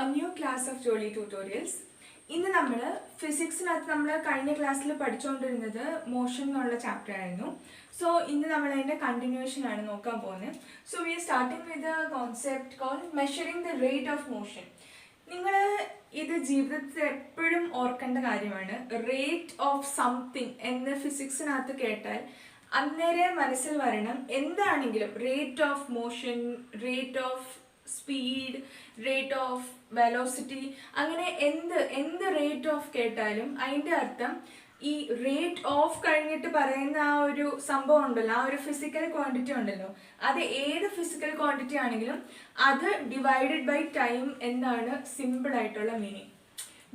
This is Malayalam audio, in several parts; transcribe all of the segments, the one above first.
a new class of Jolly Tutorials. ഇന്ന് നമ്മൾ ഫിസിക്സിനകത്ത് നമ്മൾ കഴിഞ്ഞ ക്ലാസ്സിൽ പഠിച്ചുകൊണ്ടിരുന്നത് മോഷൻ എന്നുള്ള ചാപ്റ്റർ ആയിരുന്നു. സോ ഇന്ന് നമ്മൾ അതിൻ്റെ കണ്ടിന്യൂഷൻ ആണ് നോക്കാൻ പോകുന്നത്. So we are starting with a concept called measuring the rate of motion. നിങ്ങൾ ഇത് ജീവിതത്തിൽ എപ്പോഴും ഓർക്കേണ്ട കാര്യമാണ്. റേറ്റ് ഓഫ് സംതിങ് എന്ന് ഫിസിക്സിനകത്ത് കേട്ടാൽ അന്നേരം മനസ്സിൽ വരണം എന്താണെങ്കിലും rate of motion, rate of speed, rate of velocity, അങ്ങനെ എന്ത് റേറ്റ് ഓഫ് കേട്ടാലും അതിൻ്റെ അർത്ഥം ഈ റേറ്റ് ഓഫ് കഴിഞ്ഞിട്ട് പറയുന്ന ആ ഒരു സംഭവം ഉണ്ടല്ലോ, ആ ഒരു ഫിസിക്കൽ ക്വാണ്ടിറ്റി ഉണ്ടല്ലോ, അത് ഏത് ഫിസിക്കൽ ക്വാണ്ടിറ്റി ആണെങ്കിലും അത് ഡിവൈഡഡ് ബൈ ടൈം എന്നാണ് സിമ്പിൾ ആയിട്ടുള്ള meaning.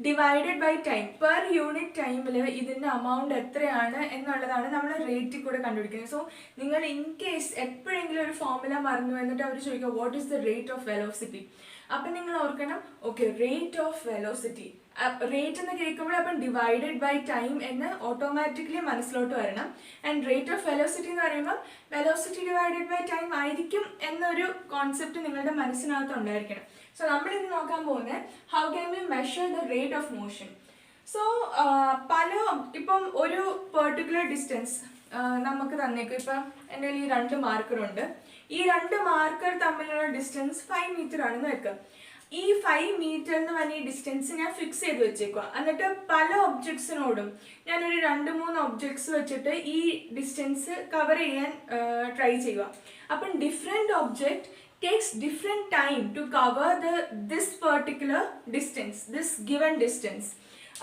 Divided by time, per unit ടൈമിൽ ഇതിൻ്റെ അമൗണ്ട് എത്രയാണ് എന്നുള്ളതാണ് നമ്മൾ റേറ്റിൽ കൂടെ കണ്ടുപിടിക്കുന്നത്. സോ നിങ്ങൾ ഇൻ കേസ് എപ്പോഴെങ്കിലും ഒരു ഫോർമുല മറന്നു എന്നിട്ട് അവർ ചോദിക്കുക what is the rate of velocity, അപ്പം നിങ്ങൾ ഓർക്കണം okay rate of velocity. Rate എന്ന് കേൾക്കുമ്പോൾ അപ്പം ഡിവൈഡഡ് ബൈ ടൈം എന്ന് ഓട്ടോമാറ്റിക്കലി മനസ്സിലോട്ട് വരണം. ആൻഡ് റേറ്റ് ഓഫ് വെലോസിറ്റി എന്ന് പറയുമ്പോൾ വെലോസിറ്റി ഡിവൈഡഡ് ബൈ ടൈം ആയിരിക്കും എന്നൊരു കോൺസെപ്റ്റ് നിങ്ങളുടെ മനസ്സിനകത്ത് ഉണ്ടായിരിക്കണം. സോ നമ്മളിന്ന് നോക്കാൻ പോകുന്നത് how can we measure the rate of motion. So ഇപ്പം ഒരു പെർട്ടിക്കുലർ ഡിസ്റ്റൻസ് നമുക്ക് തന്നേക്കും. ഇപ്പം എൻ്റെ കയ്യിൽ ഈ 2 മാർക്കറുണ്ട്. ഈ 2 മാർക്കർ തമ്മിലുള്ള ഡിസ്റ്റൻസ് 5 മീറ്റർ ആണെന്ന് വെക്കുക. ഈ 5 മീറ്റർ എന്ന് പറഞ്ഞ ഈ ഡിസ്റ്റൻസ് ഞാൻ ഫിക്സ് ചെയ്ത് വെച്ചേക്കുക. എന്നിട്ട് പല ഒബ്ജക്ട്സിനോടും ഞാനൊരു 2-3 ഒബ്ജക്ട്സ് വെച്ചിട്ട് ഈ ഡിസ്റ്റൻസ് കവർ ചെയ്യാൻ ട്രൈ ചെയ്യുക. അപ്പം different object takes different time to cover this particular distance, this given distance.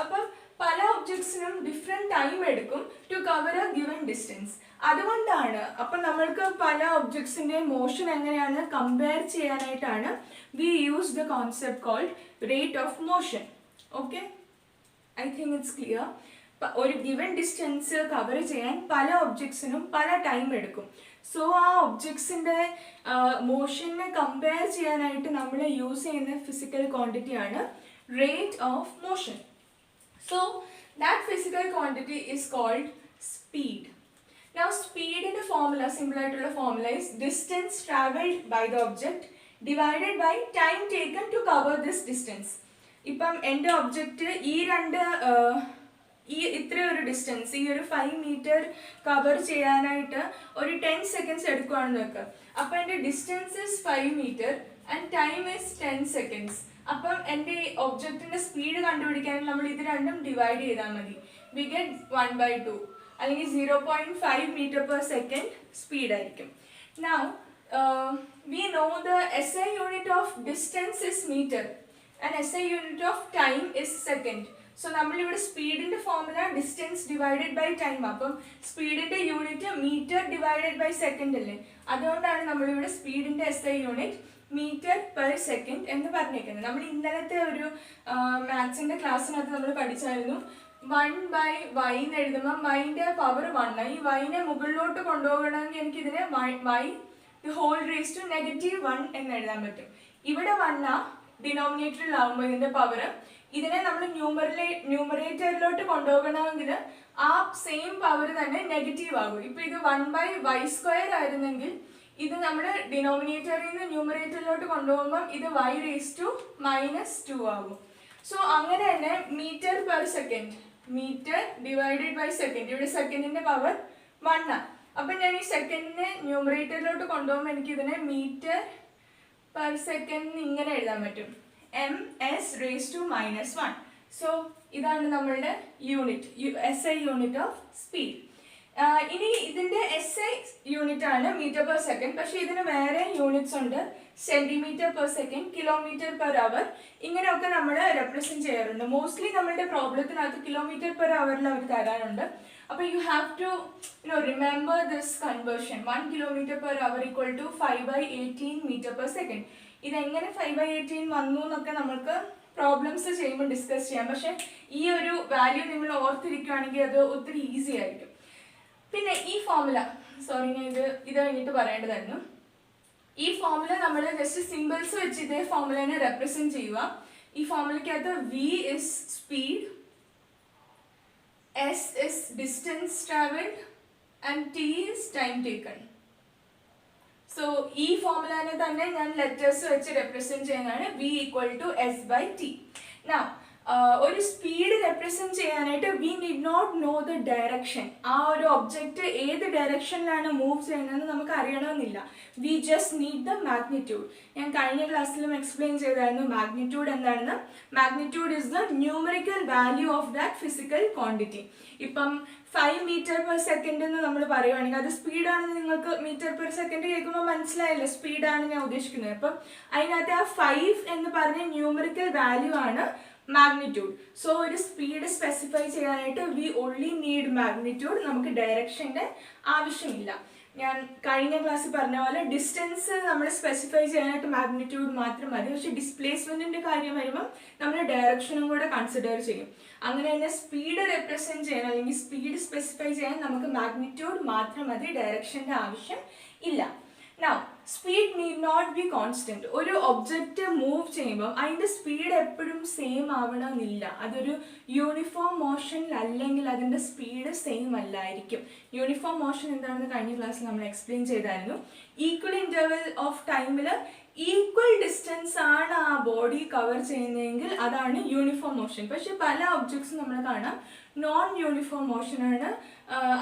അപ്പം പല ഒബ്ജക്ട്സിനും ഡിഫറെൻറ്റ് ടൈം എടുക്കും to cover a given distance. അതുകൊണ്ടാണ് അപ്പം നമ്മൾക്ക് പല ഒബ്ജക്ട്സിൻ്റെ മോഷൻ എങ്ങനെയാണ് കമ്പയർ ചെയ്യാനായിട്ടാണ് we use the concept called rate of motion. Okay, I think it's clear. ഒരു ഗിവൻ ഡിസ്റ്റൻസ് കവർ ചെയ്യാൻ പല ഒബ്ജക്ട്സിനും പല ടൈം എടുക്കും. സോ ആ ഒബ്ജക്ട്സിൻ്റെ മോഷനെ കമ്പയർ ചെയ്യാനായിട്ട് നമ്മൾ യൂസ് ചെയ്യുന്ന ഫിസിക്കൽ ക്വാണ്ടിറ്റിയാണ് rate of motion. So that physical quantity is called speed. Now സ്പീഡിൻ്റെ ഫോർമുല, സിമ്പിളായിട്ടുള്ള formula is distance travelled by the object divided by time taken to cover this distance. ഇപ്പം എൻ്റെ ഒബ്ജക്റ്റ് ഇത്രയും ഒരു ഡിസ്റ്റൻസ്, ഈ ഒരു 5 മീറ്റർ കവർ ചെയ്യാനായിട്ട് ഒരു 10 സെക്കൻഡ്സ് എടുക്കുകയാണെന്ന് വെക്കുക. അപ്പം എൻ്റെ distance is 5 metre and time is 10 seconds. അപ്പം എൻ്റെ ഒബ്ജക്റ്റിൻ്റെ സ്പീഡ് കണ്ടുപിടിക്കാൻ നമ്മൾ ഇത് രണ്ടും ഡിവൈഡ് ചെയ്താൽ മതി. വി ഗെറ്റ് 1/2 അല്ലെങ്കിൽ 0.5 മീറ്റർ പെർ സെക്കൻഡ് സ്പീഡായിരിക്കും. Now we know the SI unit of distance is metre and SI unit of time is second. So നമ്മളിവിടെ സ്പീഡിൻ്റെ formula distance divided by time. അപ്പം സ്പീഡിൻ്റെ unit metre divided by second അല്ലേ, അതുകൊണ്ടാണ് നമ്മളിവിടെ സ്പീഡിൻ്റെ SI unit metre per second എന്ന് പറഞ്ഞേക്കുന്നത്. നമ്മൾ ഇന്നലത്തെ ഒരു മാത്സിൻ്റെ ക്ലാസ്സിനകത്ത് നമ്മൾ പഠിച്ചായിരുന്നു 1/y എന്ന് എഴുതുമ്പോൾ വൈൻ്റെ പവർ 1. ഈ വൈനെ മുകളിലോട്ട് കൊണ്ടുപോകണമെങ്കിൽ എനിക്കിതിനെ y the whole raised to -1 എന്ന് എഴുതാൻ പറ്റും. ഇവിടെ 1 ഡിനോമിനേറ്ററിലാവുമ്പോൾ ഇതിൻ്റെ പവർ, ഇതിനെ നമ്മൾ ന്യൂമറേറ്ററിലോട്ട് കൊണ്ടുപോകണമെങ്കിൽ ആ സെയിം പവർ തന്നെ നെഗറ്റീവ് ആകും. ഇപ്പോൾ ഇത് 1/y² ആയിരുന്നെങ്കിൽ ഇത് നമ്മൾ ഡിനോമിനേറ്ററിൽ നിന്ന് ന്യൂമറേറ്ററിലോട്ട് കൊണ്ടുപോകുമ്പം ഇത് y raised to -2 ആകും. സോ അങ്ങനെ തന്നെ metre per second, metre divided by second, ഇവിടെ സെക്കൻഡിൻ്റെ പവർ 1. അപ്പം ഞാൻ ഈ സെക്കൻഡിനെ ന്യൂമറേറ്ററിലോട്ട് കൊണ്ടുപോകുമ്പോൾ എനിക്കിതിനെ മീറ്റർ പെർ സെക്കൻഡ് ഇങ്ങനെ എഴുതാൻ പറ്റും, ms raised to -1. സോ ഇതാണ് നമ്മളുടെ unit, SI unit of speed. ഇനി ഇതിൻ്റെ SI യൂണിറ്റ് ആണ് മീറ്റർ പെർ സെക്കൻഡ്, പക്ഷേ ഇതിന് വേറെ യൂണിറ്റ്സ് ഉണ്ട്. Centimetre per second, kilometre per അവർ, ഇങ്ങനെയൊക്കെ നമ്മൾ റെപ്രസെൻറ്റ് ചെയ്യാറുണ്ട്. മോസ്റ്റ്ലി നമ്മളുടെ പ്രോബ്ലത്തിനകത്ത് കിലോമീറ്റർ പെർ അവറിൽ അവർ തരാനുണ്ട്. അപ്പോൾ you have to remember this conversion. 1 kilometre per hour equal to 5/18 metre per second. ഇതെങ്ങനെ 5/18 വന്നു എന്നൊക്കെ നമുക്ക് പ്രോബ്ലംസ് ചെയ്യുമ്പോൾ ഡിസ്കസ് ചെയ്യാം. പക്ഷേ ഈ ഒരു വാല്യൂ നിങ്ങൾ ഓർത്തിരിക്കുകയാണെങ്കിൽ അത് ഒത്തിരി ഈസി ആയിരിക്കും. പിന്നെ ഈ ഫോർമുല, സോറി ഞാൻ ഇത് കഴിഞ്ഞിട്ട് പറയേണ്ടതായിരുന്നു. ഈ ഫോർമുല നമ്മൾ ജസ്റ്റ് സിമ്പിൾസ് വെച്ച് ഇതേ ഫോർമുലേനെ റെപ്രസെൻറ്റ് ചെയ്യുക. ഈ ഫോർമുലയ്ക്കകത്ത് V is speed, S is distance traveled and T is time taken. So ഈ ഫോർമുലാനെ തന്നെ ഞാൻ ലെറ്റേഴ്സ് വെച്ച് റെപ്രസെന്റ് ചെയ്യുന്നതാണ് v equal to S by T. Now ഒരു സ്പീഡ് റെപ്രസെന്റ് ചെയ്യാനായിട്ട് we need not know the direction. ആ ഒരു ഒബ്ജക്റ്റ് ഏത് ഡയറക്ഷനിലാണ് മൂവ് ചെയ്യുന്നതെന്ന് നമുക്ക് അറിയണമെന്നില്ല. We just need the magnitude. ഞാൻ കഴിഞ്ഞ ക്ലാസ്സിലും എക്സ്പ്ലെയിൻ ചെയ്തായിരുന്നു മാഗ്നിറ്റ്യൂഡ് എന്താണെന്ന്. Magnitude is the numerical value of that physical quantity. ഇപ്പം 5 മീറ്റർ പെർ സെക്കൻഡ് എന്ന് നമ്മൾ പറയുവാണെങ്കിൽ അത് സ്പീഡാണെന്ന് നിങ്ങൾക്ക് മീറ്റർ പെർ സെക്കൻഡ് കേൾക്കുമ്പോൾ മനസ്സിലായല്ലോ, സ്പീഡാണ് ഞാൻ ഉദ്ദേശിക്കുന്നത്. അപ്പം അതിനകത്ത് ആ 5 എന്ന് പറഞ്ഞ ന്യൂമറിക്കൽ വാല്യൂ ആണ് മാഗ്നിറ്റ്യൂഡ്. സോ ഒരു സ്പീഡ് സ്പെസിഫൈ ചെയ്യാനായിട്ട് വി ഓൺലി നീഡ് മാഗ്നിറ്റ്യൂഡ്. നമുക്ക് ഡയറക്ഷൻ്റെ ആവശ്യമില്ല. ഞാൻ കഴിഞ്ഞ ക്ലാസ്സിൽ പറഞ്ഞ പോലെ ഡിസ്റ്റൻസ് നമ്മൾ സ്പെസിഫൈ ചെയ്യാനായിട്ട് മാഗ്നിറ്റ്യൂഡ് മാത്രം മതി. പക്ഷെ ഡിസ്പ്ലേസ്മെന്റിന്റെ കാര്യം വരുമ്പം നമ്മൾ ഡയറക്ഷനും കൂടെ കൺസിഡർ ചെയ്യും. അങ്ങനെ തന്നെ സ്പീഡ് റെപ്രസെന്റ് ചെയ്യാൻ അല്ലെങ്കിൽ സ്പീഡ് സ്പെസിഫൈ ചെയ്യാൻ നമുക്ക് മാഗ്നിറ്റ്യൂഡ് മാത്രം മതി, ഡയറക്ഷന്റെ ആവശ്യം ഇല്ല. Now, speed need not be constant. ഒരു ഒബ്ജക്റ്റ് മൂവ് ചെയ്യുമ്പോൾ അതിൻ്റെ സ്പീഡ് എപ്പോഴും സെയിം ആവണമെന്നില്ല. അതൊരു യൂണിഫോം മോഷൻ അല്ലെങ്കിൽ അതിൻ്റെ സ്പീഡ് സെയിം അല്ലായിരിക്കും. യൂണിഫോം മോഷൻ എന്താണെന്ന് കഴിഞ്ഞ ക്ലാസ്സിൽ നമ്മൾ എക്സ്പ്ലെയിൻ ചെയ്തായിരുന്നു. ഈക്വൽ ഇൻ്റർവെൽ ഓഫ് ടൈമിൽ ഈക്വൽ ഡിസ്റ്റൻസ് ആണ് ആ ബോഡി കവർ ചെയ്യുന്നതെങ്കിൽ അതാണ് യൂണിഫോം മോഷൻ. പക്ഷെ പല ഒബ്ജക്ട്സും നമ്മൾ കാണാം നോൺ യൂണിഫോം മോഷനാണ്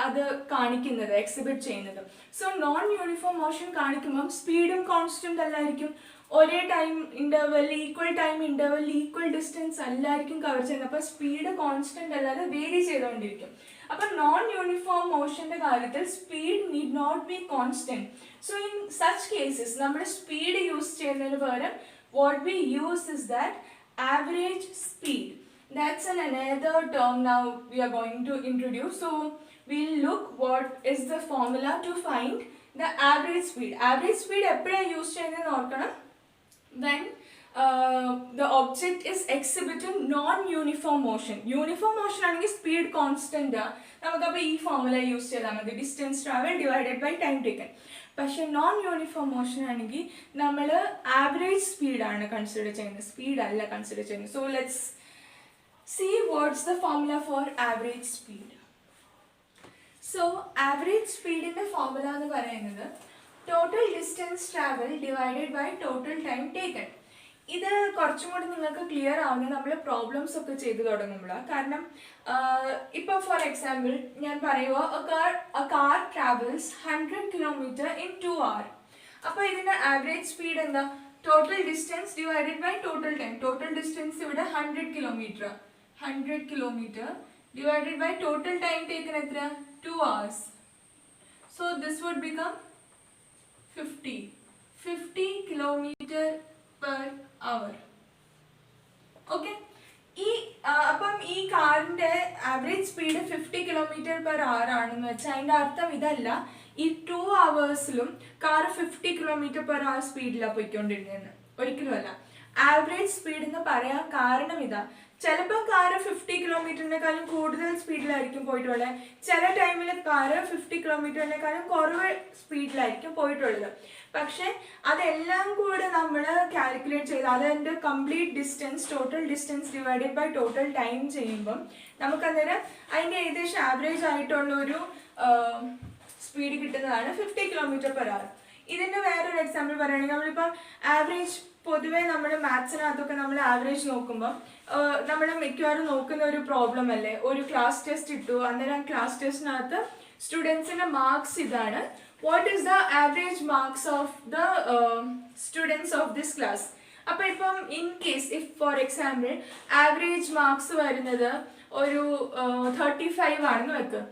അത് കാണിക്കുന്നത്, എക്സിബിറ്റ് ചെയ്യുന്നത്. സോ നോൺ യൂണിഫോം മോഷൻ കാണിക്കുമ്പം സ്പീഡും കോൺസ്റ്റന്റ് അല്ലായിരിക്കും. ഒരേ ടൈം ഇൻ്റർവെൽ ഈക്വൽ ഡിസ്റ്റൻസ് അല്ലായിരിക്കും കവർ ചെയ്യുന്നത്. അപ്പോൾ സ്പീഡ് കോൺസ്റ്റന്റ് അല്ലാതെ വേരി ചെയ്തുകൊണ്ടിരിക്കും. അപ്പം നോൺ യൂണിഫോം മോഷന്റെ കാര്യത്തിൽ speed need not be constant. So in such cases നമ്മൾ സ്പീഡ് യൂസ് ചെയ്യുന്നതിന് പകരം what we use is that average speed. That's another term now we are going to introduce. So we'll look what is the formula to find the average speed. Average speed എപ്പോഴാണ് യൂസ് ചെയ്യുന്നതെന്ന് ഓർക്കണം. When the object is exhibiting non-uniform motion. Uniform motion ആണെങ്കിൽ സ്പീഡ് കോൺസ്റ്റന്റ് ആണ്. നമുക്കപ്പോൾ ഈ ഫോർമുല യൂസ് ചെയ്താൽ മതി, distance travel divided by time taken. പക്ഷെ നോൺ യൂണിഫോം മോഷൻ ആണെങ്കിൽ നമ്മൾ ആവറേജ് സ്പീഡാണ് കൺസിഡർ ചെയ്യുന്നത്, സ്പീഡ് അല്ല കൺസിഡർ ചെയ്യുന്നത്. So let's see what's the formula for average speed. So average speed in the formula എന്ന് പറയുന്നത് total distance travel divided by total time taken. ഇത് കുറച്ചും കൂടി നിങ്ങൾക്ക് ക്ലിയർ ആവുന്നത് നമ്മൾ പ്രോബ്ലംസ് ഒക്കെ ചെയ്തു തുടങ്ങുമ്പോഴാണ്. കാരണം ഇപ്പോൾ ഫോർ എക്സാമ്പിൾ ഞാൻ പറയുമോ a car travels 100 kilometer in 2 hours. അപ്പോൾ ഇതിൻ്റെ ആവറേജ് സ്പീഡ് എന്താ? Total distance divided by total time. Total distance ഇവിടെ 100 kilometer divided by total time taken എത്ര? 2 hours. So this would become 50 kilometer per hour. Okay. അപ്പം ഈ കാറിന്റെ average speed 50 kilometer per hour ആണെന്ന് വെച്ചാൽ അതിൻ്റെ അർത്ഥം ഇതല്ല, ഈ 2 hours car 50 kilometer per hour സ്പീഡിലാണ് പോയിക്കൊണ്ടിരുന്നതെന്ന്. ഒരിക്കലും അല്ല. ആവറേജ് സ്പീഡ് എന്ന് പറയാൻ കാരണം ഇതാ, ചിലപ്പോൾ കാറ് 50 കിലോമീറ്ററിനേക്കാളും കൂടുതൽ സ്പീഡിലായിരിക്കും പോയിട്ടുള്ളത്, ചില ടൈമിൽ കാറ് 50 കിലോമീറ്ററിനേക്കാളും കുറവ് സ്പീഡിലായിരിക്കും പോയിട്ടുള്ളത്. പക്ഷെ അതെല്ലാം കൂടെ നമ്മൾ കാൽക്കുലേറ്റ് ചെയ്ത് അതിൻ്റെ complete distance total distance divided by total time ചെയ്യുമ്പം നമുക്കന്നേരം അതിൻ്റെ ഏകദേശം ആവറേജ് ആയിട്ടുള്ളൊരു സ്പീഡ് കിട്ടുന്നതാണ് 50 kilometer per hour. ഇതിൻ്റെ വേറൊരു എക്സാമ്പിൾ പറയുകയാണെങ്കിൽ നമ്മളിപ്പം ആവറേജ് പൊതുവേ നമ്മൾ മാത്സിനകത്തൊക്കെ നമ്മൾ ആവറേജ് നോക്കുമ്പോൾ നമ്മൾ മിക്കവാറും നോക്കുന്ന ഒരു പ്രോബ്ലം അല്ലേ, ഒരു ക്ലാസ് ടെസ്റ്റ് ഇട്ടു, അന്നേരം ക്ലാസ് ടെസ്റ്റിനകത്ത് സ്റ്റുഡൻസിൻ്റെ മാർക്സ് ഇതാണ്, what is the average marks of the students of this class. അപ്പോൾ ഇപ്പം in case if for example average marks വരുന്നത് ഒരു 35 ആണെന്ന് വെക്കുക.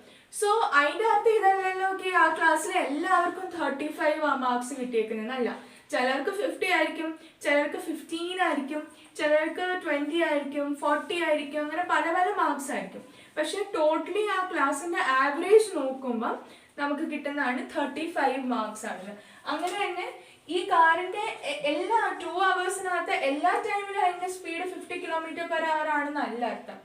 സോ അതിൻ്റെ അർത്ഥം ഇതല്ലല്ലോ ഓക്കെ ആ ക്ലാസ്സിൽ എല്ലാവർക്കും 35 മാർക്സ് കിട്ടിയേക്കുന്നതല്ല. ചിലർക്ക് 50 ആയിരിക്കും, ചിലർക്ക് 15 ആയിരിക്കും, ചിലർക്ക് 20 ആയിരിക്കും, 40 ആയിരിക്കും, അങ്ങനെ പല പല മാർക്സ് ആയിരിക്കും. പക്ഷെ ടോട്ടലി ആ ക്ലാസ്സിൻ്റെ ആവറേജ് നോക്കുമ്പോൾ നമുക്ക് കിട്ടുന്നതാണ് 35 മാർക്സ് ആണ്. അങ്ങനെ തന്നെ ഈ കാറിൻ്റെ എല്ലാ 2 hours എല്ലാ ടൈമിലും അതിൻ്റെ സ്പീഡ് 50 kilometer per hour ആണെന്നല്ല അർത്ഥം.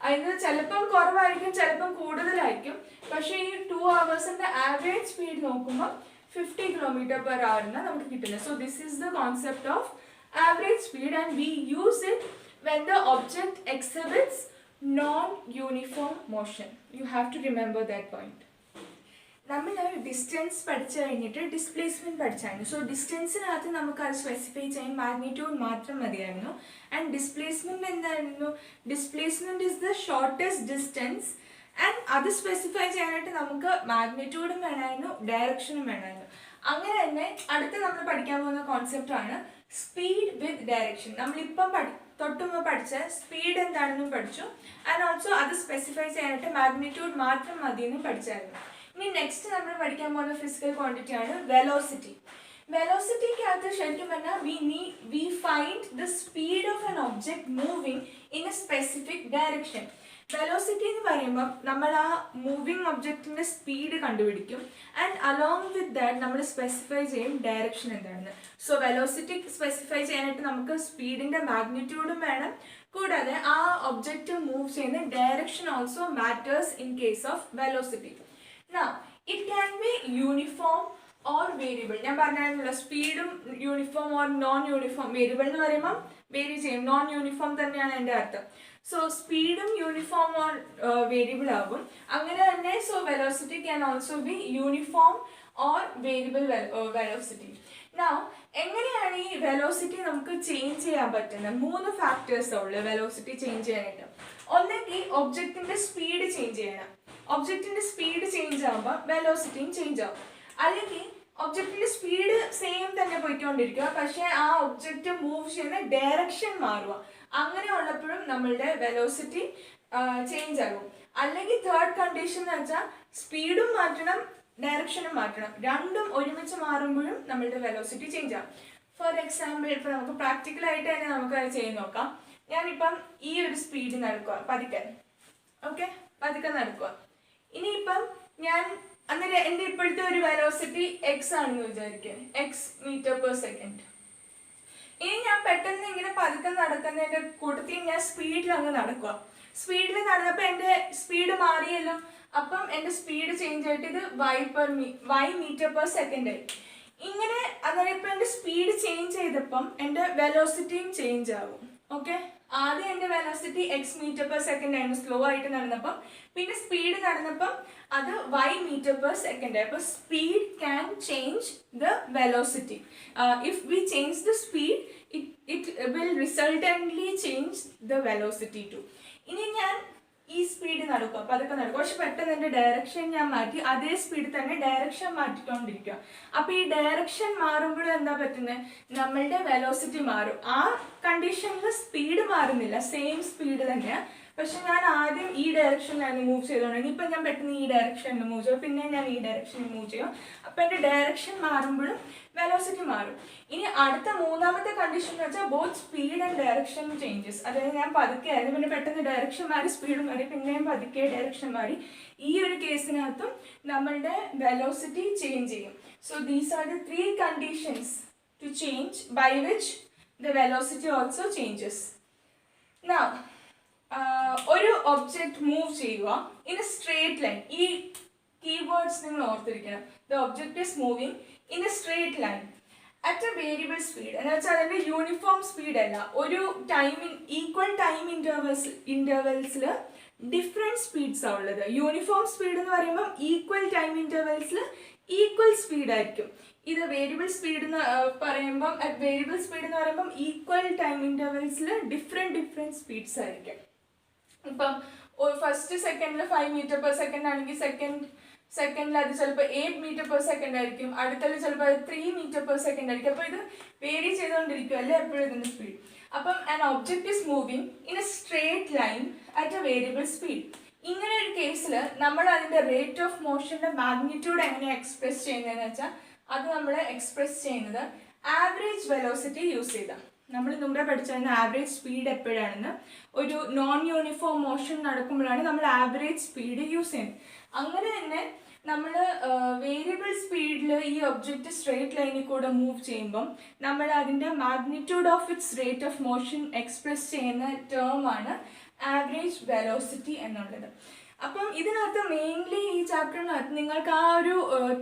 അതിന് ചിലപ്പം കുറവായിരിക്കും, ചിലപ്പം കൂടുതലായിരിക്കും. പക്ഷേ ഈ 2 hours ആവറേജ് സ്പീഡ് നോക്കുമ്പോൾ 50 kilometer per hour നമുക്ക് കിട്ടുന്നത്. So this is the concept of average speed and we use it when the object exhibits non-uniform motion. You have to remember that point. നമ്മൾ ഡിസ്റ്റൻസ് പഠിച്ചു കഴിഞ്ഞിട്ട് ഡിസ്പ്ലേസ്മെൻറ്റ് പഠിച്ചായിരുന്നു. സോ ഡിസ്റ്റൻസിനകത്ത് നമുക്ക് അത് സ്പെസിഫൈ ചെയ്യാൻ മാഗ്നിറ്റ്യൂഡ് മാത്രം മതിയായിരുന്നു. ആൻഡ് ഡിസ്പ്ലേസ്മെൻറ്റ് എന്തായിരുന്നു? Displacement is the shortest distance. And അത് സ്പെസിഫൈ ചെയ്യാനായിട്ട് നമുക്ക് മാഗ്നിറ്റ്യൂഡും വേണമായിരുന്നു, ഡയറക്ഷനും വേണമായിരുന്നു. അങ്ങനെ തന്നെ അടുത്ത് നമ്മൾ പഠിക്കാൻ പോകുന്ന കോൺസെപ്റ്റാണ് സ്പീഡ് വിത്ത് ഡയറക്ഷൻ. നമ്മളിപ്പം തൊട്ടുമ്പോൾ പഠിച്ച സ്പീഡ് എന്താണെന്നും പഠിച്ചു. ആൻഡ് ഓൾസോ അത് സ്പെസിഫൈ ചെയ്യാനായിട്ട് മാഗ്നിറ്റ്യൂഡ് മാത്രം മതിയെന്നും പഠിച്ചായിരുന്നു. ഇനി നെക്സ്റ്റ് നമ്മൾ പഠിക്കാൻ പോകുന്ന ഫിസിക്കൽ ക്വാണ്ടിറ്റി ആണ് വെലോസിറ്റി. വെലോസിറ്റിക്കകത്ത് ശരിക്കും പറഞ്ഞാൽ we find the speed of an object moving in A specific direction. Velocity എന്ന് പറയുമ്പോൾ നമ്മൾ ആ മൂവിങ് ഒബ്ജക്റ്റിൻ്റെ സ്പീഡ് കണ്ടുപിടിക്കും. ആൻഡ് അലോങ് വിത്ത് ദാറ്റ് നമ്മൾ സ്പെസിഫൈ ചെയ്യും ഡയറക്ഷൻ എന്താണെന്ന്. സോ വെലോസിറ്റി സ്പെസിഫൈ ചെയ്യാനായിട്ട് നമുക്ക് സ്പീഡിൻ്റെ മാഗ്നിറ്റ്യൂഡും വേണം. കൂടാതെ ആ ഒബ്ജക്റ്റ് മൂവ് ചെയ്യുന്ന direction also matters in case of velocity. Now, it can be uniform or variable. ഞാൻ പറഞ്ഞായിരുന്നല്ലോ സ്പീഡും uniform or non uniform. Variable എന്ന് പറയുമ്പോൾ വേരി ചെയ്യും, നോൺ യൂണിഫോം തന്നെയാണ് എൻ്റെ അർത്ഥം. സോ സ്പീഡും യൂണിഫോം ഓർ വേരിയബിൾ ആകും. അങ്ങനെ തന്നെ so velocity can also be uniform or variable velocity. Now, എങ്ങനെയാണ് ഈ വെലോസിറ്റി നമുക്ക് ചേഞ്ച് ചെയ്യാൻ പറ്റുന്നത്? 3 ഫാക്ടേഴ്സ് ഉള്ളു വെലോസിറ്റി ചേഞ്ച് ചെയ്യാനായിട്ട്. ഒന്നെങ്കിൽ ഒബ്ജക്റ്റിന്റെ സ്പീഡ് ചേഞ്ച് ചെയ്യണം. ഒബ്ജക്റ്റിന്റെ സ്പീഡ് ചേഞ്ച് ആകുമ്പോൾ വെലോസിറ്റിയും ചേഞ്ച് ആവും. അല്ലെങ്കിൽ ഒബ്ജക്റ്റിന്റെ സ്പീഡ് സെയിം തന്നെ പോയിക്കൊണ്ടിരിക്കുക, പക്ഷേ ആ ഒബ്ജക്റ്റ് മൂവ് ചെയ്യുന്ന ഡയറക്ഷൻ മാറുക. അങ്ങനെ ഉള്ളപ്പോഴും നമ്മളുടെ വെലോസിറ്റി ചേഞ്ച് ആകും. അല്ലെങ്കിൽ തേർഡ് കണ്ടീഷൻ എന്ന് വെച്ചാൽ സ്പീഡും മാറ്റണം, ഡയറക്ഷനും മാറ്റണം. രണ്ടും ഒരുമിച്ച് മാറുമ്പോഴും നമ്മളുടെ വെലോസിറ്റി ചേഞ്ച് ആകും. ഫോർ എക്സാമ്പിൾ ഇപ്പം നമുക്ക് പ്രാക്ടിക്കലായിട്ട് തന്നെ നമുക്ക് അത് ചെയ്ത് നോക്കാം. ഞാനിപ്പം ഈ ഒരു സ്പീഡ് നടക്കുക, പതുക്കെ, ഓക്കെ, പതുക്കെ നടക്കുക. ഇനിയിപ്പം ഞാൻ അന്നേരം എൻ്റെ ഇപ്പോഴത്തെ ഒരു വെലോസിറ്റി എക്സ് ആണെന്ന് വിചാരിക്കുക, എക്സ് മീറ്റർ പെർ സെക്കൻഡ്. ഇനി ഞാൻ പെട്ടെന്ന് ഇങ്ങനെ പതുക്കെ നടക്കുന്നതിൻ്റെ കൂട്ടത്തിൽ ഞാൻ സ്പീഡിൽ അങ്ങ് നടക്കുക. സ്പീഡിൽ നടന്നപ്പോൾ എൻ്റെ സ്പീഡ് മാറിയല്ലോ. അപ്പം എൻ്റെ സ്പീഡ് ചേഞ്ച് ആയിട്ട് ഇത് വൈ മീറ്റർ പെർ സെക്കൻഡ് ആയി. ഇങ്ങനെ അന്നേരം ഇപ്പം എൻ്റെ സ്പീഡ് ചേഞ്ച് ചെയ്തപ്പം എൻ്റെ വെലോസിറ്റിയും ചേഞ്ച് ആകും. ഓക്കെ, ആദ്യം എൻ്റെ velocity x metre per second ആയിരുന്നു സ്ലോ ആയിട്ട് നടന്നപ്പം. പിന്നെ സ്പീഡ് നടന്നപ്പം അത് വൈ മീറ്റർ പെർ സെക്കൻഡ് ആയി. അപ്പോൾ speed can change the velocity. If we change the speed it will resultantly change the velocity too. ഇനി ഞാൻ ഈ സ്പീഡ് നടക്കുക, പതുക്കെ നടക്കുക, പക്ഷെ പെട്ടെന്ന് എൻ്റെ ഡയറക്ഷൻ ഞാൻ മാറ്റി അതേ സ്പീഡിൽ തന്നെ ഡയറക്ഷൻ മാറ്റിക്കൊണ്ടിരിക്കുക. അപ്പോൾ ഈ ഡയറക്ഷൻ മാറുമ്പോഴും എന്താ പറ്റുന്നത്? നമ്മളുടെ വെലോസിറ്റി മാറും. ആ കണ്ടീഷനിൽ സ്പീഡ് മാറുന്നില്ല, സെയിം സ്പീഡ് തന്നെയാണ്. പക്ഷെ ഞാൻ ആദ്യം ഈ ഡയറക്ഷനിലായിരുന്നു മൂവ് ചെയ്തോണ്ടെങ്കിൽ ഇപ്പം ഞാൻ പെട്ടെന്ന് ഈ ഡയറക്ഷനിൽ മൂവ് ചെയ്യും, പിന്നെ ഞാൻ ഈ ഡയറക്ഷനിൽ മൂവ് ചെയ്യും. അപ്പം എൻ്റെ ഡയറക്ഷൻ മാറുമ്പോഴും വെലോസിറ്റി മാറും. ഇനി അടുത്ത മൂന്നാമത്തെ കണ്ടീഷൻ എന്ന് വെച്ചാൽ both speed and direction changes. അതായത് ഞാൻ പതുക്കെ ആയിരുന്നു, പിന്നെ പെട്ടെന്ന് ഡയറക്ഷൻ മാറി, സ്പീഡ് മാറി, പിന്നെയും പതുക്കെ ഡയറക്ഷൻ മാറി. ഈ ഒരു കേസിനകത്തും നമ്മളുടെ വെലോസിറ്റി ചേഞ്ച് ചെയ്യും. So these are the 3 conditions to change by which the velocity also changes. Now ഒരു ഒബ്ജക്റ്റ് മൂവ് ചെയ്യുക ഇൻ എ സ്ട്രേറ്റ് ലൈൻ. ഈ കീവേഡ്സ് നിങ്ങൾ ഓർത്തിരിക്കണം. The object is moving in a straight line at a variable speed. എന്ന് വെച്ചാൽ അതിൻ്റെ യൂണിഫോം സ്പീഡ് അല്ല, ഒരു ഈക്വൽ ടൈം ഇൻ്റർവെൽസിൽ ഡിഫറെൻറ്റ് സ്പീഡ്സാണ് ഉള്ളത്. യൂണിഫോം സ്പീഡ് എന്ന് പറയുമ്പം ഈക്വൽ ടൈം ഇൻ്റർവെൽസിൽ ഈക്വൽ സ്പീഡായിരിക്കും. ഇത് വേരിയബിൾ സ്പീഡ് എന്ന് പറയുമ്പം ഈക്വൽ ടൈം ഇൻ്റർവെൽസിൽ ഡിഫറെൻറ്റ് സ്പീഡ്സ് ആയിരിക്കും. ഇപ്പം ഫസ്റ്റ് സെക്കൻഡിൽ 5 മീറ്റർ പെർ സെക്കൻഡ് ആണെങ്കിൽ സെക്കൻഡിൽ അത് ചിലപ്പോൾ 8 മീറ്റർ പെർ സെക്കൻഡ് ആയിരിക്കും, അടുത്തത് ചിലപ്പോൾ 3 മീറ്റർ പെർ സെക്കൻഡ് ആയിരിക്കും. അപ്പോൾ ഇത് വേരി ചെയ്തുകൊണ്ടിരിക്കും അല്ലേ എപ്പോഴും ഇതിൻ്റെ സ്പീഡ്. അപ്പം an object is moving in a straight line at a variable speed. ഇങ്ങനെ ഒരു കേസിൽ നമ്മൾ അതിൻ്റെ റേറ്റ് ഓഫ് മോഷൻ്റെ മാഗ്നിറ്റ്യൂഡ് എങ്ങനെയാണ് എക്സ്പ്രസ് ചെയ്യുന്നതെന്ന് വെച്ചാൽ അത് നമ്മൾ എക്സ്പ്രസ് ചെയ്യുന്നത് ആവറേജ് വെലോസിറ്റി യൂസ് ചെയ്താണ്. നമ്മൾ മുമ്പേ പഠിച്ചിരുന്ന ആവറേജ് സ്പീഡ് എപ്പോഴാണെന്ന്, ഒരു നോൺ യൂണിഫോം മോഷൻ നടക്കുമ്പോഴാണ് നമ്മൾ ആവറേജ് സ്പീഡ് യൂസ് ചെയ്യുന്നത്. അങ്ങനെ തന്നെ നമ്മൾ വേരിയബിൾ സ്പീഡിൽ ഈ ഒബ്ജക്റ്റ് സ്ട്രേറ്റ് ലൈനിൽ കൂടെ മൂവ് ചെയ്യുമ്പം നമ്മൾ അതിൻ്റെ magnitude of its rate of motion express ചെയ്യുന്ന ടേമാണ് ആവറേജ് വെലോസിറ്റി എന്നുള്ളത്. അപ്പം ഇതിനകത്ത് മെയിൻലി ഈ ചാപ്റ്ററിനകത്ത് നിങ്ങൾക്ക് ആ ഒരു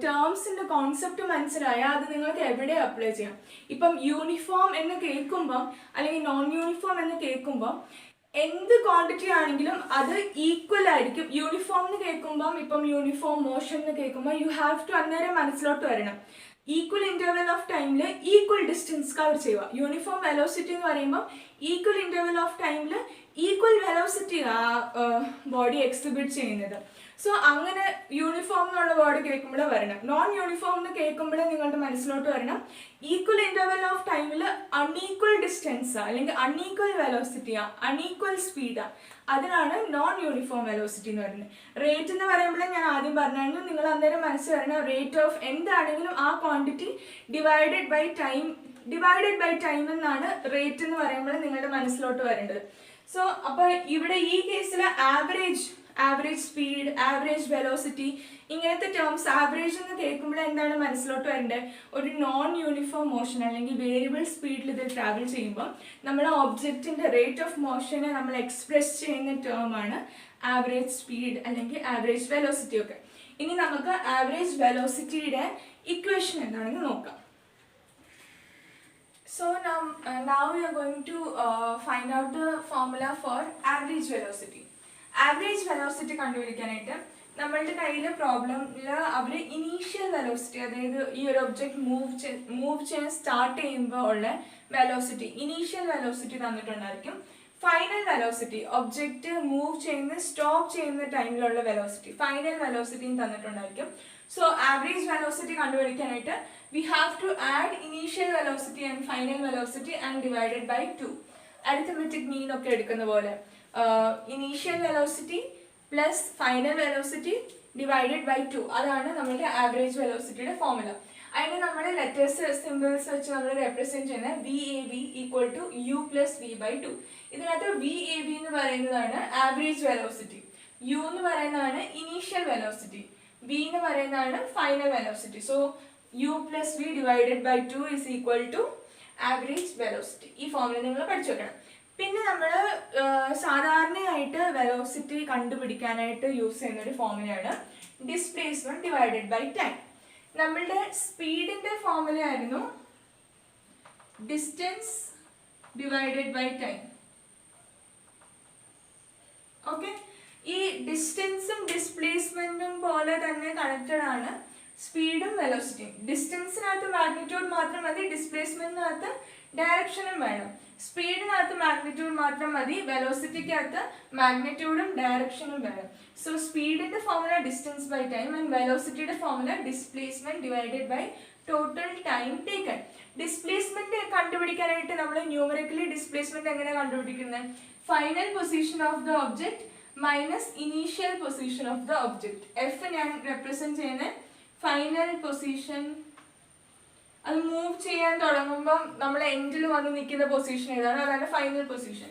ടേംസിൻ്റെ കോൺസെപ്റ്റ് മനസ്സിലായാൽ അത് നിങ്ങൾക്ക് എവിടെ അപ്ലൈ ചെയ്യാം. ഇപ്പം യൂണിഫോം എന്ന് കേൾക്കുമ്പം അല്ലെങ്കിൽ നോൺ യൂണിഫോം എന്ന് കേൾക്കുമ്പം എന്ത് ക്വാണ്ടിറ്റി ആണെങ്കിലും അത് ഈക്വൽ ആയിരിക്കും. യൂണിഫോം എന്ന് കേൾക്കുമ്പം ഇപ്പം യൂണിഫോം മോഷൻ എന്ന് കേൾക്കുമ്പോൾ യു ഹാവ് ടു അന്നേരം മനസ്സിലോട്ട് വരണം ഈക്വൽ ഇന്റർവെൽ ഓഫ് ടൈമിൽ ഈക്വൽ ഡിസ്റ്റൻസ് കവർ ചെയ്യുക. യൂണിഫോം വെലോസിറ്റി എന്ന് പറയുമ്പോൾ ഈക്വൽ ഇന്റർവെൽ ഓഫ് ടൈമിൽ ഈക്വൽ വെലോസിറ്റി ആ ബോഡി എക്സിബിറ്റ് ചെയ്യുന്നത്. സോ അങ്ങനെ യൂണിഫോം എന്നുള്ള വേർഡ് കേൾക്കുമ്പോഴേ വരണം. നോൺ യൂണിഫോം എന്ന് കേൾക്കുമ്പോഴേ നിങ്ങളുടെ മനസ്സിലോട്ട് വരണം ഈക്വൽ ഇന്റർവെൽ ഓഫ് ടൈമിൽ അൺഈക്വൽ ഡിസ്റ്റൻസ് അല്ലെങ്കിൽ അൺഈക്വൽ വെലോസിറ്റിയാ, അൺഈക്വൽ സ്പീഡാ, അതിനാണ് നോൺ യൂണിഫോം വെലോസിറ്റി എന്ന് പറയുന്നത്. റേറ്റ് എന്ന് പറയുമ്പോഴേ ഞാൻ ആദ്യം പറഞ്ഞായിരുന്നു, നിങ്ങൾ അന്നേരം മനസ്സിൽ വരണം റേറ്റ് ഓഫ് എന്താണെങ്കിലും ആ ക്വാണ്ടിറ്റി ഡിവൈഡഡ് ബൈ ടൈം എന്നാണ് റേറ്റ് എന്ന് പറയുമ്പോൾ നിങ്ങളുടെ മനസ്സിലോട്ട് വരേണ്ടത്. സോ അപ്പോൾ ഇവിടെ ഈ കേസിൽ ആവറേജ് സ്പീഡ്, ആവറേജ് വെലോസിറ്റി ഇങ്ങനത്തെ ടേംസ് ആവറേജ് എന്ന് കേൾക്കുമ്പോൾ എന്താണ് മനസ്സിലോട്ട് വരേണ്ടത്? ഒരു നോൺ യൂണിഫോം മോഷൻ അല്ലെങ്കിൽ വേരിയബിൾ സ്പീഡിൽ ഇത് ട്രാവൽ ചെയ്യുമ്പോൾ നമ്മുടെ ഒബ്ജക്റ്റിന്റെ റേറ്റ് ഓഫ് മോഷനെ നമ്മൾ എക്സ്പ്രസ് ചെയ്യുന്ന ടേമാണ് ആവറേജ് സ്പീഡ് അല്ലെങ്കിൽ ആവറേജ് വെലോസിറ്റി ഒക്കെ. ഇനി നമുക്ക് ആവറേജ് വെലോസിറ്റിയുടെ ഇക്വേഷൻ എന്താണെന്ന് നോക്കാം. So now we are going to find out the formula for average velocity. Average velocity കണ്ടുപിടിക്കാനായിട്ട് നമ്മളുടെ കയ്യിൽ പ്രോബ്ലമിൽ അവർ ഇനീഷ്യൽ വെലോസിറ്റി, അതായത് ഈ ഒരു ഒബ്ജക്റ്റ് മൂവ് ചെയ്യാൻ സ്റ്റാർട്ട് ചെയ്യുമ്പോൾ ഉള്ള വെലോസിറ്റി, ഇനീഷ്യൽ വെലോസിറ്റി തന്നിട്ടുണ്ടായിരിക്കും. Final velocity, object move stop ചെയ്യുന്ന ടൈമിലുള്ള വെലോസിറ്റി, ഫൈനൽ വെലോസിറ്റിയും തന്നിട്ടുണ്ടായിരിക്കും. സോ ആവറേജ് വെലോസിറ്റി കണ്ടുപിടിക്കാനായിട്ട് we have to add initial velocity and final velocity and divided by 2. Arithmetic mean ഒക്കെ എടുക്കുന്ന പോലെ initial velocity plus final velocity divided by 2, അതാണ് നമ്മുടെ ആവറേജ് വെലോസിറ്റിയുടെ ഫോർമുല. അതിന് നമ്മൾ ലെറ്റേഴ്സ് സിമ്പിൾസ് വെച്ച് നമ്മൾ റെപ്രസെന്റ് ചെയ്യുന്നത് VAV equal to U plus V by 2. ഇതിനകത്ത് VAV എന്ന് പറയുന്നതാണ് ആവറേജ് വെലോസിറ്റി, U എന്ന് പറയുന്നതാണ് ഇനീഷ്യൽ വെലോസിറ്റി, V എന്ന് പറയുന്നതാണ് final velocity. So U plus V divided by 2 is equal to average velocity. ഈ ഫോർമുല നിങ്ങൾ പഠിച്ചു വെക്കണം. പിന്നെ നമ്മൾ സാധാരണയായിട്ട് വെലോസിറ്റി കണ്ടുപിടിക്കാനായിട്ട് യൂസ് ചെയ്യുന്ന ഒരു ഫോർമുലയാണ് ഡിസ്പ്ലേസ്മെന്റ് ഡിവൈഡഡ് ബൈ ടൈം. നമ്മളുടെ സ്പീഡിന്റെ ഫോർമുല ആയിരുന്നു distance divided by time. Okay, ഈ ഡിസ്റ്റൻസും ഡിസ്പ്ലേസ്മെന്റും പോലെ തന്നെ കണക്റ്റഡ് ആണ് സ്പീഡും വെലോസിറ്റിയും. ഡിസ്റ്റൻസിനകത്ത് മാഗ്നിറ്റ്യൂഡ് മാത്രം മതി, ഡിസ്പ്ലേസ്മെന്റിനകത്ത് ഡയറക്ഷനും വേണം. സ്പീഡിനകത്ത് മാഗ്നിറ്റ്യൂഡ് മാത്രം മതി, വെലോസിറ്റിക്കകത്ത് മാഗ്നിറ്റ്യൂഡും ഡയറക്ഷനും വേണം. സോ സ്പീഡിന്റെ formula distance by time and വെലോസിറ്റിയുടെ formula displacement divided by total time taken. Displacement കണ്ടുപിടിക്കാനായിട്ട് നമ്മൾ ന്യൂമറിക്കലി ഡിസ്പ്ലേസ്മെന്റ് എങ്ങനെ കണ്ടുപിടിക്കുന്നത്? Final position of the object minus initial position of the object. F ഞാൻ റെപ്രസെന്റ് ചെയ്യുന്നത് ഫൈനൽ പൊസിഷൻ, അത് മൂവ് ചെയ്യാൻ തുടങ്ങുമ്പം നമ്മൾ എൻഡിൽ വന്ന് നിൽക്കുന്ന പൊസിഷൻ ഏതാണ്, അതാണ് ഫൈനൽ പൊസിഷൻ.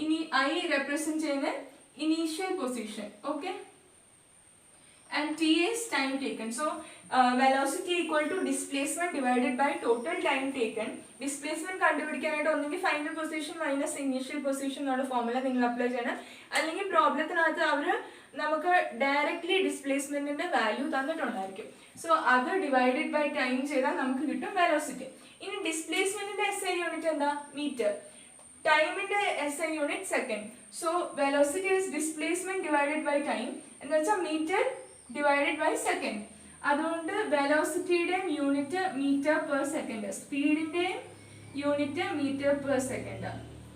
ഇനി ഐ റെപ്രസെന്റ് ചെയ്യുന്ന initial position. Okay, and T is time taken. So velocity equal to displacement divided by total time taken. Displacement കണ്ടുപിടിക്കാനായിട്ട് ഒന്നെങ്കിൽ final position minus initial position എന്നുള്ള ഫോർമുല നിങ്ങൾ അപ്ലൈ ചെയ്യണം. അല്ലെങ്കിൽ പ്രോബ്ലത്തിനകത്ത് അവർ നമുക്ക് ഡയറക്ട്ലി ഡിസ്പ്ലേസ്മെന്റിന്റെ വാല്യൂ തന്നിട്ടുണ്ടായിരിക്കും. സോ അത് ഡിവൈഡഡ് ബൈ ടൈം ചെയ്താൽ നമുക്ക് കിട്ടും വെലോസിറ്റി. ഇനി ഡിസ്പ്ലേസ്മെന്റിന്റെ SI യൂണിറ്റ് എന്താ? മീറ്റർ. ടൈമിന്റെ SI unit second. So velocity is displacement divided by time എന്ന് വെച്ചാൽ മീറ്റർ ഡിവൈഡഡ് ബൈ സെക്കൻഡ്. അതുകൊണ്ട് വെലോസിറ്റിയുടെ യൂണിറ്റ് മീറ്റർ പെർ സെക്കൻഡ്, സ്പീഡിന്റെയും unit metre per second.